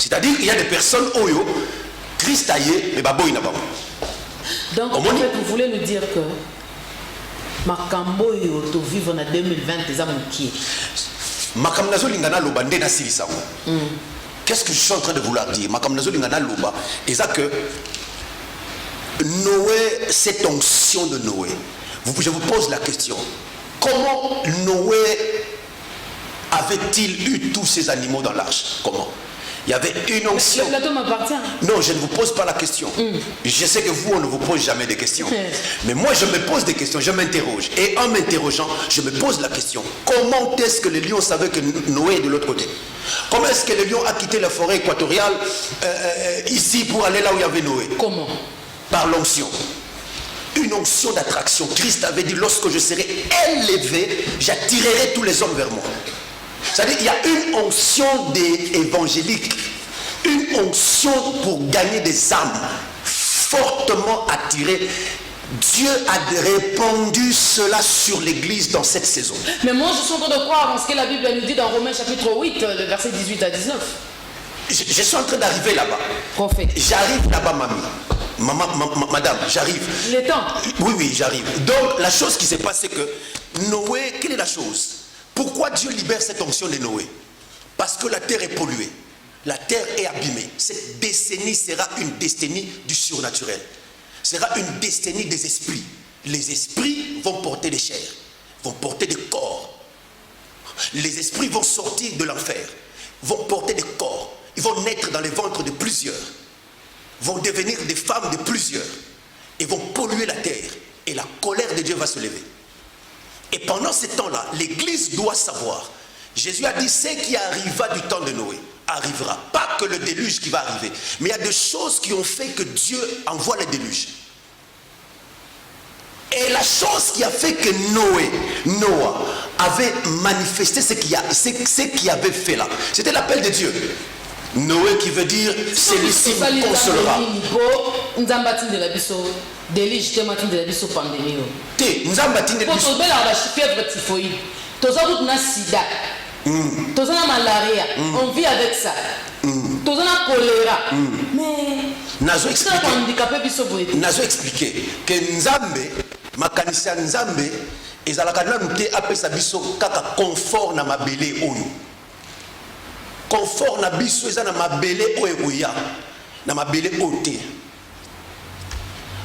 C'est-à-dire qu'il y a des personnes oyo Christ aye mais baboy na babo. Donc en fait, vous voulez nous dire que makambo yo to vivre en 2020 eza mokie. Makambo nazo lingana loba nde na silisa ngo. qu'est-ce que je suis en train de vouloir dire? Et ça que Noé, cette onction de Noé, je vous pose la question. Comment Noé avait-il eu tous ces animaux dans l'arche? Comment? Il y avait une onction. Le plateau m'appartient. Non, je ne vous pose pas la question. Je sais que vous, on ne vous pose jamais des questions. Mais moi, je me pose des questions, je m'interroge. Et en m'interrogeant, je me pose la question. Comment est-ce que le lion savait que Noé est de l'autre côté? Comment est-ce que le lion a quitté la forêt équatoriale ici pour aller là où il y avait Noé? Comment? Par l'onction. Une onction d'attraction. Christ avait dit, lorsque je serai élevé, j'attirerai tous les hommes vers moi. C'est-à-dire qu'il y a une onction évangélique, une onction pour gagner des âmes, fortement attirée. Dieu a répandu cela sur l'église dans cette saison. Mais moi je suis en train de croire en ce que la Bible nous dit dans Romains chapitre 8, le verset 18 à 19. Je suis en train d'arriver là-bas. Prophète. J'arrive là-bas, madame, j'arrive. Le temps. Oui, j'arrive. Donc, la chose qui s'est passée, c'est que Noé, quelle est la chose? Pourquoi Dieu libère cette onction de Noé? Parce que la terre est polluée. La terre est abîmée. Cette décennie sera une décennie du surnaturel. Sera une décennie des esprits. Les esprits vont porter des chairs, vont porter des corps. Les esprits vont sortir de l'enfer, vont porter des corps. Ils vont naître dans les ventres de plusieurs, vont devenir des femmes de plusieurs, et vont polluer la terre. Et la colère de Dieu va se lever. Et pendant ce temps-là, l'Église doit savoir. Jésus a dit, ce qui arriva du temps de Noé arrivera. Pas que le déluge qui va arriver, mais il y a des choses qui ont fait que Dieu envoie le déluge. Et la chose qui a fait que Noah avait manifesté ce qu'il avait fait là, c'était l'appel de Dieu. Noé qui veut dire, celui-ci me consolera. Malaria, on vit avec ça. Choléra. Mais Nazo expliqué que Nzambe, makanisa Nzambe, ezalaka nanu te apesa biso kaka confort na mabele oyo. Confort na biso eza na mabele oyo na mabele ote.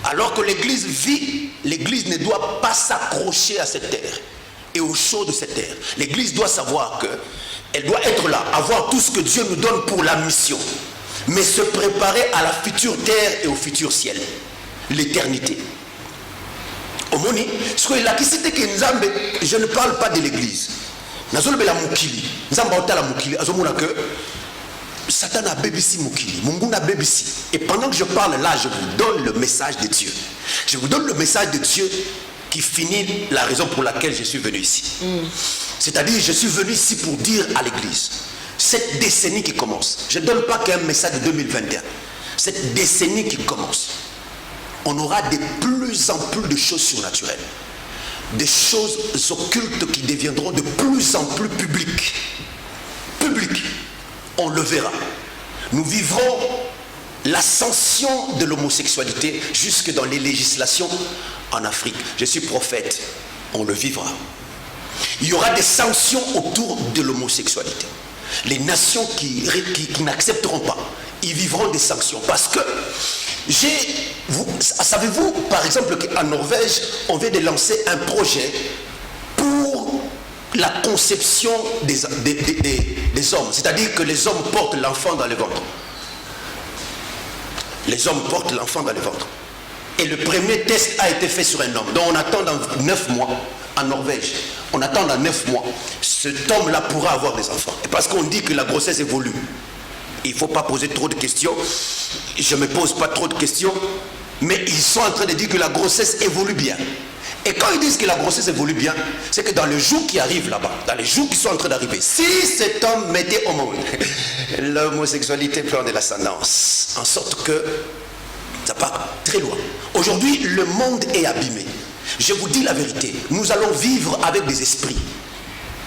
Alors que l'église vit, l'église ne doit pas s'accrocher à cette terre et au chaud de cette terre. L'église doit savoir que elle doit être là, avoir tout ce que Dieu nous donne pour la mission, mais se préparer à la future terre et au futur ciel, l'éternité. Omoni, ce que la kisite que Nzambe, je ne parle pas de l'église. Nazolo bela mukili, Nzamba otala mukili, azomona que Satan a bébissi mukili, Mungu na bébissi. Et pendant que je parle là, je vous donne le message de Dieu. Je vous donne le message de Dieu qui finit la raison pour laquelle je suis venu ici. C'est-à-dire, je suis venu ici pour dire à l'église, cette décennie qui commence, je ne donne pas qu'un message de 2021, cette décennie qui commence, on aura de plus en plus de choses surnaturelles, des choses occultes qui deviendront de plus en plus publiques. On le verra. Nous vivrons l'ascension de l'homosexualité jusque dans les législations en Afrique. Je suis prophète, on le vivra. Il y aura des sanctions autour de l'homosexualité. Les nations qui n'accepteront pas, ils vivront des sanctions. Parce que, savez-vous, par exemple, qu'en Norvège, on vient de lancer un projet pour la conception des hommes. C'est-à-dire que les hommes portent l'enfant dans le ventre. Les hommes portent l'enfant dans le ventre. Et le premier test a été fait sur un homme. Donc on attend dans 9 mois en Norvège. On attend dans 9 mois. Cet homme-là pourra avoir des enfants. Et parce qu'on dit que la grossesse évolue. Il ne faut pas poser trop de questions. Je ne me pose pas trop de questions. Mais ils sont en train de dire que la grossesse évolue bien. Et quand ils disent que la grossesse évolue bien, c'est que dans le jour qui arrive là-bas, dans les jours qui sont en train d'arriver, si cet homme mettait au monde, l'homosexualité prend de l'ascendance, en sorte que ça part très loin. Aujourd'hui, le monde est abîmé. Je vous dis la vérité, nous allons vivre avec des esprits.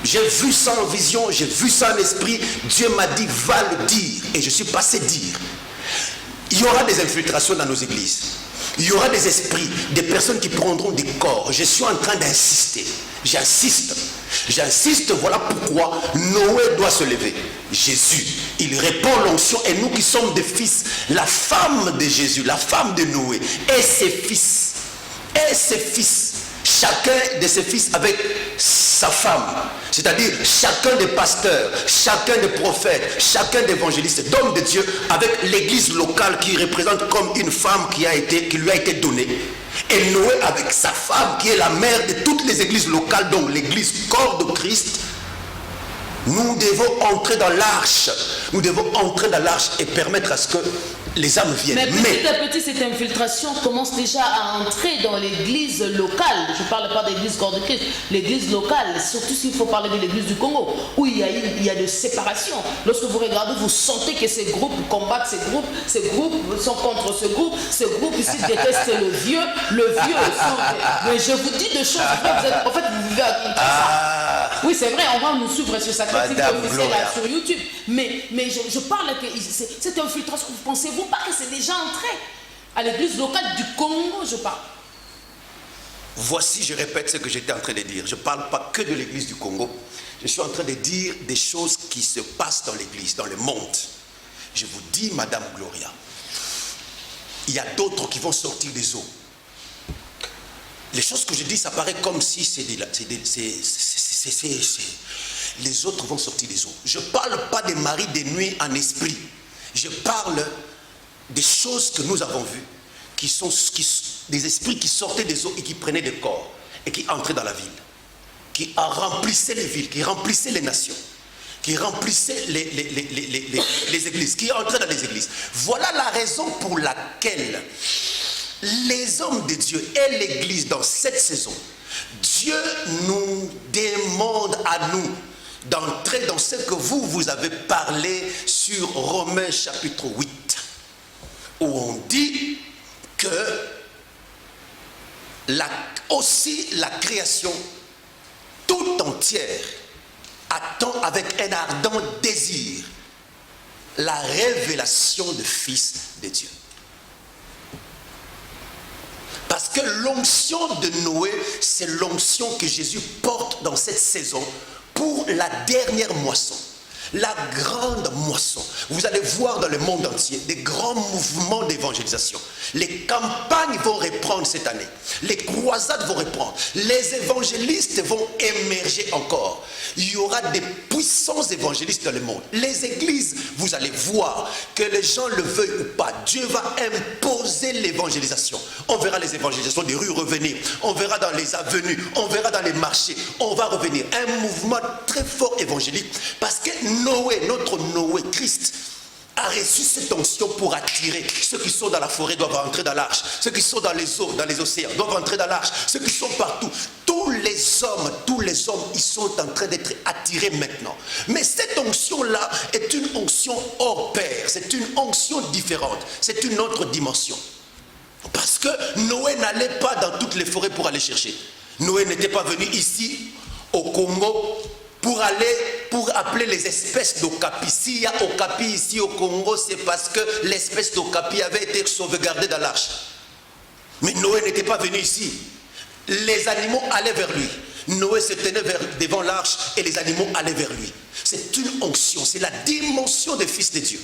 J'ai vu ça en vision, j'ai vu ça en esprit. Dieu m'a dit, va le dire. Et je suis passé dire. Il y aura des infiltrations dans nos églises. Il y aura des esprits, des personnes qui prendront des corps. Je suis en train d'insister. J'insiste. J'insiste, voilà pourquoi Noé doit se lever. Jésus, il répond l'onction et nous qui sommes des fils, la femme de Jésus, la femme de Noé et ses fils, chacun de ses fils avec sa femme, c'est-à-dire chacun des pasteurs, chacun des prophètes, chacun des évangélistes, d'hommes de Dieu, avec l'église locale qui représente comme une femme qui lui a été donnée. Et Noé avec sa femme qui est la mère de toutes les églises locales, donc l'église corps de Christ. Nous devons entrer dans l'arche. Nous devons entrer dans l'arche et permettre à ce que les âmes viennent. Mais petit à petit, cette infiltration commence déjà à entrer dans l'église locale. Je ne parle pas d'église corps de Christ, l'église locale, surtout s'il faut parler de l'église du Congo, où il y a de séparation. Lorsque vous regardez, vous sentez que ces groupes combattent ces groupes sont contre ce groupe ici détestent le vieux. Mais je vous dis des choses, en fait, vous vivez à Kinshasa. Oui, c'est vrai, on va nous suivre sur sa critique officielle sur YouTube. Mais je parle que cette infiltration, pensez-vous pas que c'est déjà entré à l'église locale du Congo, je parle. Voici, je répète ce que j'étais en train de dire. Je ne parle pas que de l'église du Congo. Je suis en train de dire des choses qui se passent dans l'église, dans le monde. Je vous dis, Madame Gloria, il y a d'autres qui vont sortir des eaux. Les choses que je dis, ça paraît comme si les autres vont sortir des eaux. Je ne parle pas des maris des nuits en esprit. Je parle des choses que nous avons vues, des esprits qui sortaient des eaux et qui prenaient des corps et qui entraient dans la ville, qui remplissaient les villes, qui remplissaient les nations, qui remplissaient les églises, qui entraient dans les églises. Voilà la raison pour laquelle les hommes de Dieu et l'église dans cette saison, Dieu nous demande à nous d'entrer dans ce que vous avez parlé sur Romains chapitre 8, où on dit que aussi la création tout entière attend avec un ardent désir la révélation du Fils de Dieu. Parce que l'onction de Noé, c'est l'onction que Jésus porte dans cette saison pour la dernière moisson, la grande moisson. Vous allez voir dans le monde entier des grands mouvements d'évangélisation. Les campagnes vont reprendre cette année. Les croisades vont reprendre. Les évangélistes vont émerger encore. Il y aura des puissants évangélistes dans le monde. Les églises, vous allez voir que les gens le veuillent ou pas, Dieu va imposer l'évangélisation. On verra les évangélisations des rues revenir. On verra dans les avenues. On verra dans les marchés. On va revenir. Un mouvement très fort évangélique. Parce que Noé, notre Noé, Christ, a reçu cette onction pour attirer. Ceux qui sont dans la forêt doivent entrer dans l'arche. Ceux qui sont dans les eaux, dans les océans, doivent entrer dans l'arche. Ceux qui sont partout. Tous les hommes, ils sont en train d'être attirés maintenant. Mais cette onction-là est une onction hors pair. C'est une onction différente. C'est une autre dimension. Parce que Noé n'allait pas dans toutes les forêts pour aller chercher. Noé n'était pas venu ici, au Congo, pour appeler les espèces d'okapi. S'il y a okapi ici au Congo, c'est parce que l'espèce d'okapi avait été sauvegardée dans l'arche. Mais Noé n'était pas venu ici. Les animaux allaient vers lui. Noé se tenait devant l'arche et les animaux allaient vers lui. C'est une onction, c'est la dimension des fils de Dieu.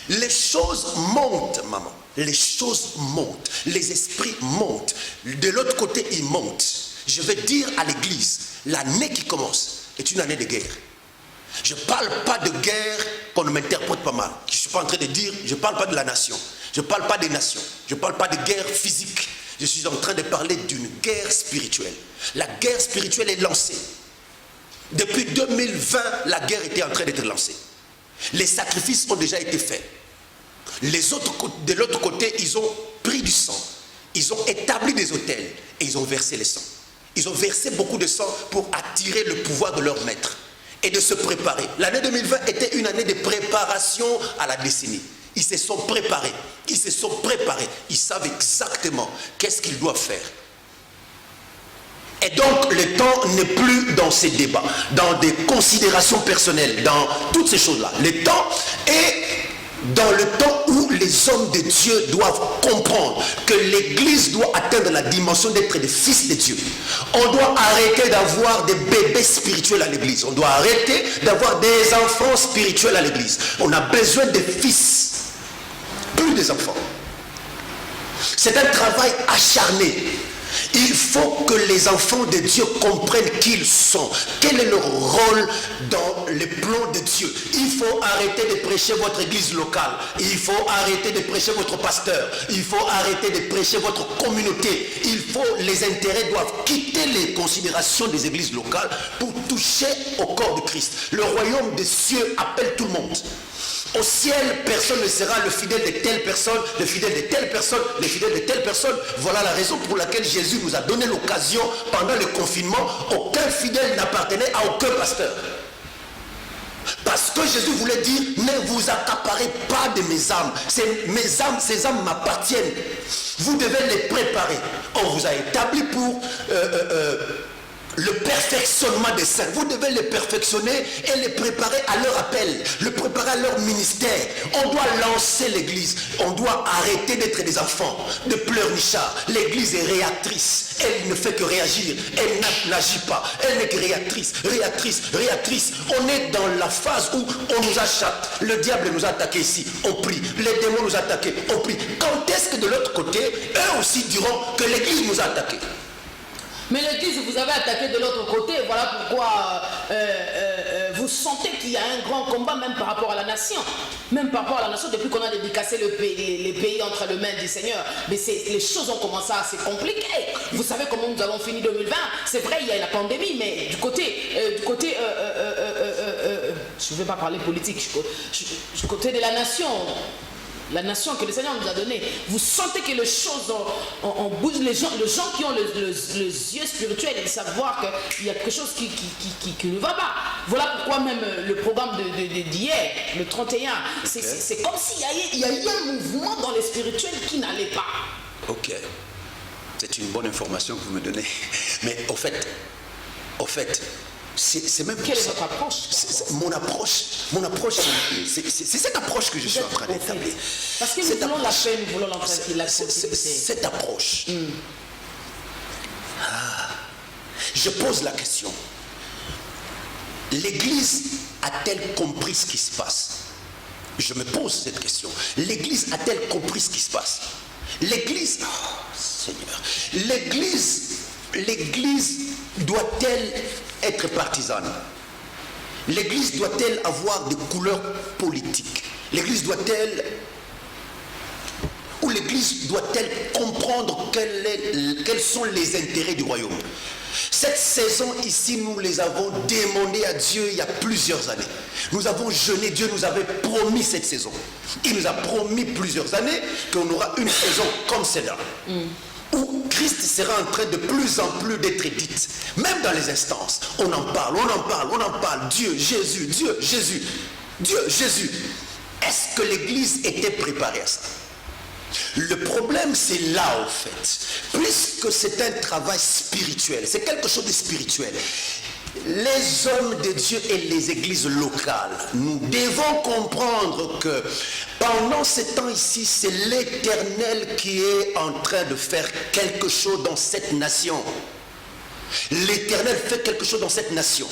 Les choses montent, maman. Les choses montent. Les esprits montent. De l'autre côté, ils montent. Je vais dire à l'église, l'année qui commence est une année de guerre. Je ne parle pas de guerre qu'on m'interprète pas mal. Je ne suis pas en train de dire, je ne parle pas de la nation. Je ne parle pas des nations. Je ne parle pas de guerre physique. Je suis en train de parler d'une guerre spirituelle. La guerre spirituelle est lancée. Depuis 2020, la guerre était en train d'être lancée. Les sacrifices ont déjà été faits. De l'autre côté, ils ont pris du sang. Ils ont établi des autels et ils ont versé le sang. Ils ont versé beaucoup de sang pour attirer le pouvoir de leur maître et de se préparer. L'année 2020 était une année de préparation à la décennie. Ils se sont préparés. Ils se sont préparés. Ils savent exactement qu'est-ce qu'ils doivent faire. Et donc, le temps n'est plus dans ces débats, dans des considérations personnelles, dans toutes ces choses-là. Le temps est dans le temps où les hommes de Dieu doivent comprendre que l'église doit atteindre la dimension d'être des fils de Dieu. On doit arrêter d'avoir des bébés spirituels à l'église. On doit arrêter d'avoir des enfants spirituels à l'église. On a besoin de fils, plus des enfants. C'est un travail acharné. Il faut que les enfants de Dieu comprennent qui ils sont, quel est leur rôle dans les plans de Dieu. Il faut arrêter de prêcher votre église locale, il faut arrêter de prêcher votre pasteur, il faut arrêter de prêcher votre communauté. Les intérêts doivent quitter les considérations des églises locales pour toucher au corps de Christ. Le royaume des cieux appelle tout le monde. Au ciel, personne ne sera le fidèle de telle personne, le fidèle de telle personne, le fidèle de telle personne. Voilà la raison pour laquelle Jésus nous a donné l'occasion, pendant le confinement, aucun fidèle n'appartenait à aucun pasteur. Parce que Jésus voulait dire, ne vous accaparez pas de mes âmes. Ces âmes m'appartiennent. Vous devez les préparer. On vous a établi pour... le perfectionnement des saints. Vous devez les perfectionner et les préparer à leur appel, le préparer à leur ministère. On doit lancer l'église. On doit arrêter d'être des enfants, de pleurnichards. L'église est réactrice. Elle ne fait que réagir. Elle n'agit pas. Elle n'est que réactrice, réactrice, réactrice. On est dans la phase où on nous achète. Le diable nous a attaqués ici. On prie. Les démons nous attaquent. On prie. Quand est-ce que de l'autre côté, eux aussi diront que l'église nous a attaqués? Mais l'église, vous avez attaqué de l'autre côté. Voilà pourquoi vous sentez qu'il y a un grand combat même par rapport à la nation. Même par rapport à la nation, depuis qu'on a dédicacé les pays entre les mains du Seigneur. Mais les choses ont commencé à se compliquer. Vous savez comment nous avons fini 2020. C'est vrai, il y a la pandémie, mais du côté je ne vais pas parler politique, du côté de la nation que le Seigneur nous a donnée, vous sentez que les choses on bouge, les gens qui ont les yeux spirituels, ils savent voir qu'il y a quelque chose qui ne va pas. Voilà pourquoi même le programme d'hier, le 31, c'est comme s'il y a eu un mouvement dans les spirituels qui n'allait pas. Ok, c'est une bonne information que vous me donnez. Mais au fait, c'est même quelle est votre approche? Mon approche, c'est cette approche que je suis en train d'établir. Parce que nous voulons la paix, nous voulons la tranquillité. Cette approche. Je pose la question. L'église a-t-elle compris ce qui se passe? Je me pose cette question. L'église a-t-elle compris ce qui se passe? L'église, Seigneur, l'église doit-elle être partisane? L'église doit-elle avoir des couleurs politiques? L'église doit-elle... Ou l'église doit-elle comprendre quels sont les intérêts du royaume? Cette saison ici, nous les avons demandé à Dieu il y a plusieurs années. Nous avons jeûné, Dieu nous avait promis cette saison. Il nous a promis plusieurs années qu'on aura une saison comme celle-là. Où Christ sera en train de plus en plus d'être dite. Même dans les instances, on en parle. Dieu, Jésus, Dieu, Jésus, Dieu, Jésus. Est-ce que l'église était préparée à ça? Le problème, c'est là, au fait. Puisque c'est un travail spirituel, c'est quelque chose de spirituel. Les hommes de Dieu et les églises locales, nous devons comprendre que pendant ces temps ici, c'est l'Éternel qui est en train de faire quelque chose dans cette nation. L'Éternel fait quelque chose dans cette nation.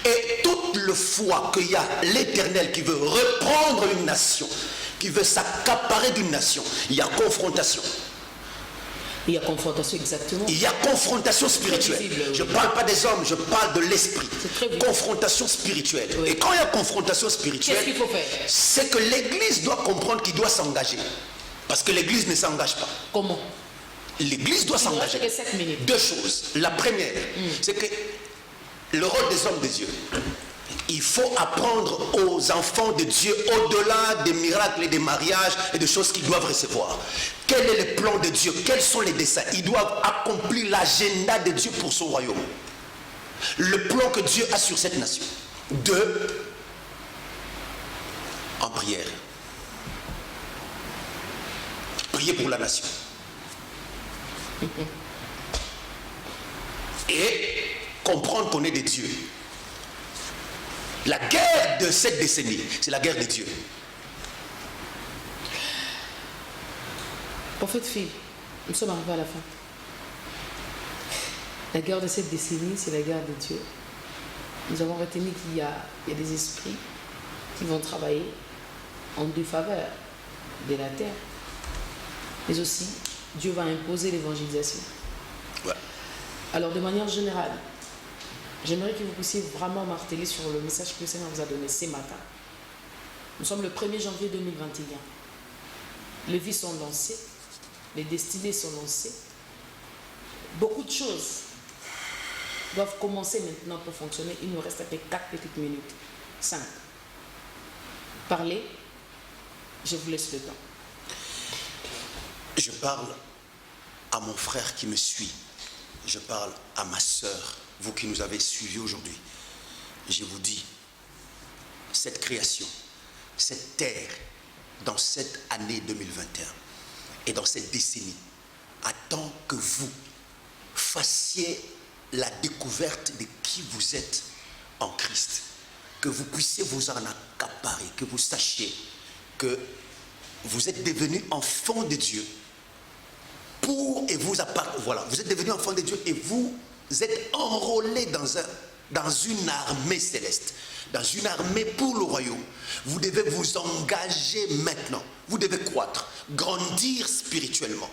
Et toute le fois qu'il y a l'Éternel qui veut reprendre une nation, qui veut s'accaparer d'une nation, il y a confrontation. Il y a confrontation, exactement. Il y a confrontation spirituelle. Je ne parle pas des hommes, je parle de l'esprit. Confrontation spirituelle. Oui. Et quand il y a confrontation spirituelle, qu'est-ce qu'il faut faire? C'est que l'église doit comprendre qu'il doit s'engager. Parce que l'église ne s'engage pas. Comment? L'église doit s'engager. Deux choses. La première, c'est que le rôle des hommes de Dieu. Il faut apprendre aux enfants de Dieu, au-delà des miracles et des mariages et des choses qu'ils doivent recevoir. Quel est le plan de Dieu? Quels sont les desseins? Ils doivent accomplir l'agenda de Dieu pour son royaume. Le plan que Dieu a sur cette nation. Deux, en prière. Prier pour la nation. Et comprendre qu'on est des dieux. La guerre de cette décennie, c'est la guerre de Dieu. Prophète Phil, nous sommes arrivés à la fin. La guerre de cette décennie, c'est la guerre de Dieu. Nous avons retenu qu'il y a des esprits qui vont travailler en défaveur de la terre. Mais aussi, Dieu va imposer l'évangélisation. Ouais. Alors, de manière générale, j'aimerais que vous puissiez vraiment marteler sur le message que le Seigneur vous a donné ce matin. Nous sommes le 1er janvier 2021. Les vies sont lancées, les destinées sont lancées. Beaucoup de choses doivent commencer maintenant pour fonctionner. Il nous reste à peu 4 petites minutes. 5. Parlez, je vous laisse le temps. Je parle à mon frère qui me suit. Je parle à ma sœur, vous qui nous avez suivis aujourd'hui. Je vous dis, cette création, cette terre, dans cette année 2021 et dans cette décennie, attend que vous fassiez la découverte de qui vous êtes en Christ. Que vous puissiez vous en accaparer, que vous sachiez que vous êtes devenus enfants de Dieu. Voilà, vous êtes devenus enfants de Dieu et vous êtes enrôlés dans une armée céleste, dans une armée pour le royaume. Vous devez vous engager maintenant. Vous devez croître, grandir spirituellement,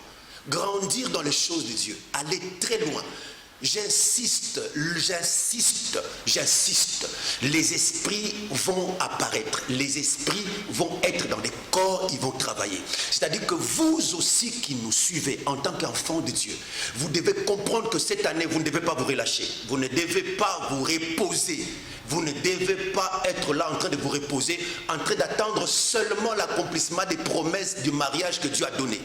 grandir dans les choses de Dieu, aller très loin. J'insiste, les esprits vont apparaître, les esprits vont être dans les corps, ils vont travailler. C'est-à-dire que vous aussi qui nous suivez en tant qu'enfants de Dieu, vous devez comprendre que cette année, vous ne devez pas vous relâcher, vous ne devez pas vous reposer, vous ne devez pas être là en train de vous reposer, en train d'attendre seulement l'accomplissement des promesses du mariage que Dieu a donné.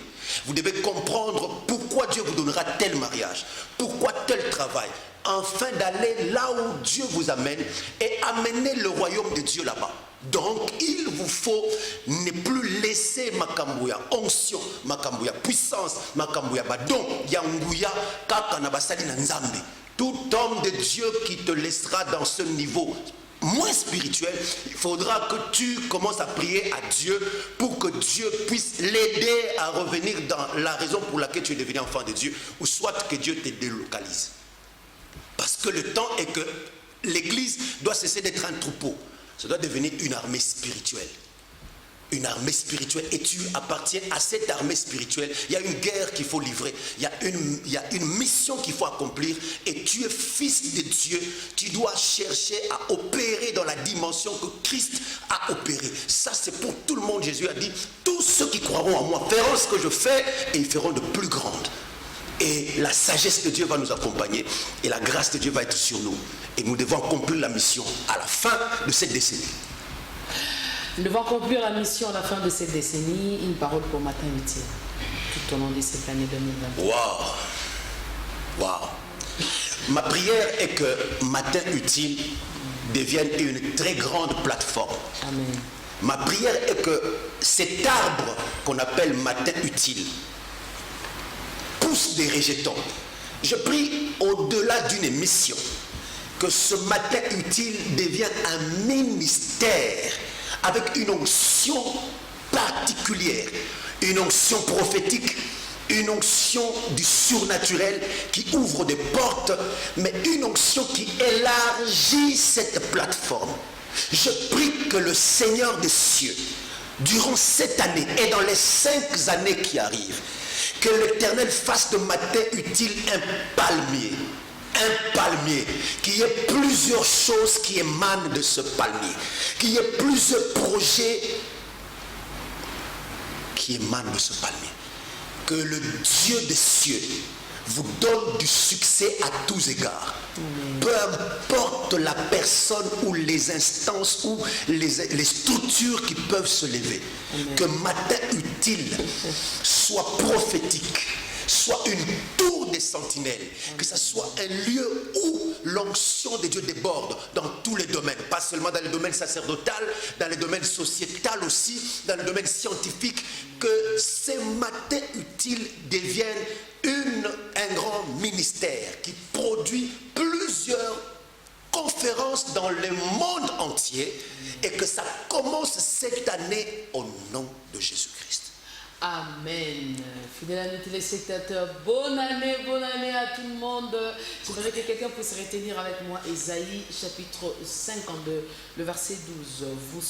Vous devez comprendre pourquoi Dieu vous donnera tel mariage, pourquoi tel travail, afin d'aller là où Dieu vous amène et amener le royaume de Dieu là-bas. Donc, il vous faut ne plus laisser Makambouya, onction, Makambouya, puissance, Makambouya, badon, Yangouya, Kakanabasali Nzambe. Tout homme de Dieu qui te laissera dans ce niveau moins spirituel, il faudra que tu commences à prier à Dieu pour que Dieu puisse l'aider à revenir dans la raison pour laquelle tu es devenu enfant de Dieu, ou soit que Dieu te délocalise. Parce que le temps est que l'église doit cesser d'être un troupeau. Ça doit devenir une armée spirituelle. Une armée spirituelle, et tu appartiens à cette armée spirituelle. Il y a une guerre qu'il faut livrer, il y a une mission qu'il faut accomplir, et tu es fils de Dieu. Tu dois chercher à opérer dans la dimension que Christ a opéré. Ça, c'est pour tout le monde. Jésus a dit, tous ceux qui croiront en moi feront ce que je fais, et ils feront de plus grandes. Et la sagesse de Dieu va nous accompagner, et la grâce de Dieu va être sur nous, et nous devons accomplir la mission à la fin de cette décennie. Nous devons accomplir la mission à la fin de cette décennie. Une parole pour matin utile tout au long de cette année 2020. Waouh! Ma prière est que Matin Utile devienne une très grande plateforme. Amen. Ma prière est que cet arbre qu'on appelle Matin Utile pousse des rejetons. Je prie au-delà d'une mission que ce Matin Utile devienne un ministère avec une onction particulière, une onction prophétique, une onction du surnaturel qui ouvre des portes, mais une onction qui élargit cette plateforme. Je prie que le Seigneur des cieux, durant cette année et dans les 5 années qui arrivent, que l'Éternel fasse de Matin Utile un palmier, qu'il y ait plusieurs choses qui émanent de ce palmier, qu'il y ait plusieurs projets qui émanent de ce palmier. Que le Dieu des cieux vous donne du succès à tous égards. Peu importe la personne ou les instances ou les structures qui peuvent se lever. Que Matin Utile soit prophétique, soit une tour des sentinelles, que ce soit un lieu où l'onction de Dieu déborde dans tous les domaines, pas seulement dans le domaine sacerdotal, dans le domaine sociétal aussi, dans le domaine scientifique, que ces matins utiles deviennent un grand ministère qui produit plusieurs conférences dans le monde entier, et que ça commence cette année au nom de Jésus-Christ. Amen. Fidèles amis téléspectateurs, bonne année à tout le monde. J'aimerais que quelqu'un puisse retenir avec moi Ésaïe chapitre 52, le verset 12. Vous ne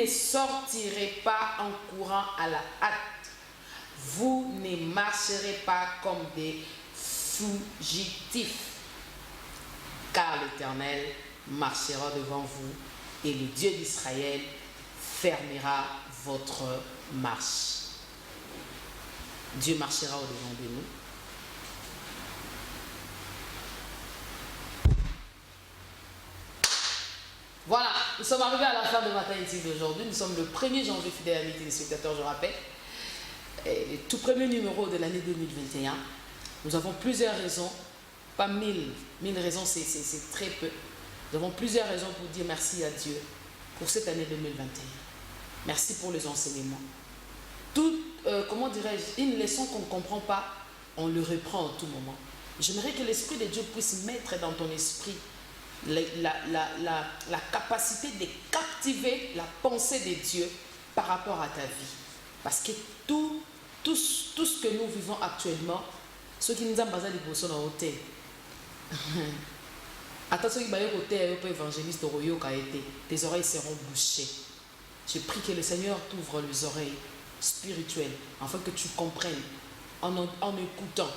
sortirez pas en courant à la hâte. Vous ne marcherez pas comme des fugitifs. Car l'Éternel marchera devant vous et le Dieu d'Israël fermera votre marche. Dieu marchera au-devant de nous. Voilà, nous sommes arrivés à la fin de matin ici d'aujourd'hui. Nous sommes le 1er janvier, fidèles amis téléspectateurs, je rappelle. Et le tout premier numéro de l'année 2021. Nous avons plusieurs raisons, pas mille raisons, c'est très peu. Nous avons plusieurs raisons pour dire merci à Dieu pour cette année 2021. Merci pour les enseignements. Comment dirais-je, une leçon qu'on ne comprend pas, on le reprend en tout moment. J'aimerais que l'Esprit de Dieu puisse mettre dans ton esprit la capacité de captiver la pensée de Dieu par rapport à ta vie. Parce que tout ce que nous vivons actuellement, ceux qui nous ont basé des personnes en hôtel. Attends, ceux qui ont été évangélistes, tes oreilles seront bouchées. Je prie que le Seigneur t'ouvre les oreilles spirituelles afin que tu comprennes en écoutant,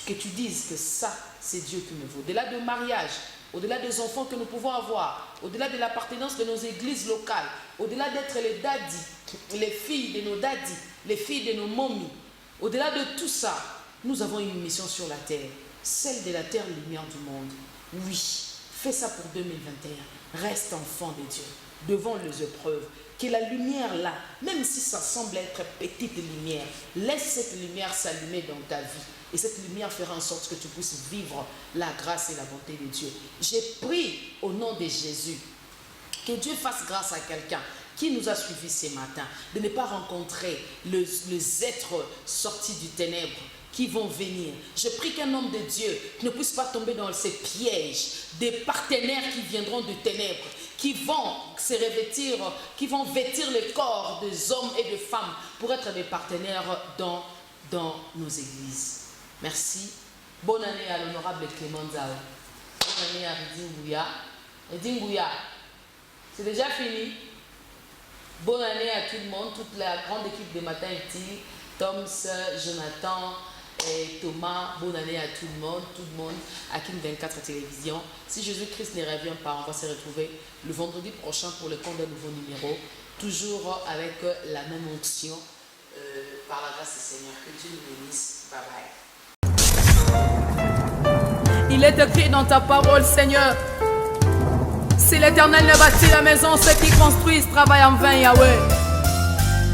que tu dises que ça, c'est Dieu qui me vaut. Au-delà de mariage, au-delà des enfants que nous pouvons avoir, au-delà de l'appartenance de nos églises locales, au-delà d'être les daddies, les filles de nos daddies, les filles de nos momies, au-delà de tout ça, nous avons une mission sur la terre, celle de la terre lumière du monde. Oui, fais ça pour 2021. Reste enfant de Dieu, devant les épreuves. Que la lumière là, même si ça semble être petite lumière, laisse cette lumière s'allumer dans ta vie. Et cette lumière fera en sorte que tu puisses vivre la grâce et la bonté de Dieu. J'ai prié au nom de Jésus que Dieu fasse grâce à quelqu'un qui nous a suivis ce matin, de ne pas rencontrer les êtres sortis du ténèbre qui vont venir. Je prie qu'un homme de Dieu ne puisse pas tomber dans ces pièges des partenaires qui viendront du ténèbre, qui vont se revêtir, qui vont vêtir le corps des hommes et des femmes pour être des partenaires dans nos églises. Merci. Bonne année à l'honorable Clément Zao. Bonne année à Ridingouya. Ridingouya, c'est déjà fini. Bonne année à tout le monde, toute la grande équipe de Matin Utile, Tom, Jonathan et Thomas. Bonne année à tout le monde, à King 24 Télévision. Si Jésus-Christ ne revient pas, on va se retrouver le vendredi prochain pour le compte d'un nouveau numéro, toujours avec la même onction, par la grâce du Seigneur. Que Dieu nous bénisse. Bye bye. Il est écrit dans ta parole, Seigneur. Si l'Éternel ne bâtit la maison, ceux qui construisent travaillent en vain, Yahweh.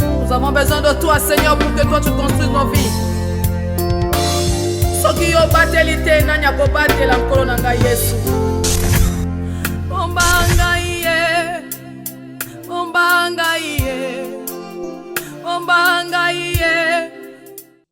Nous avons besoin de toi, Seigneur, pour que toi tu construises nos vies. Soki yo batelite na nyako batela nkolo na ngai Yesu.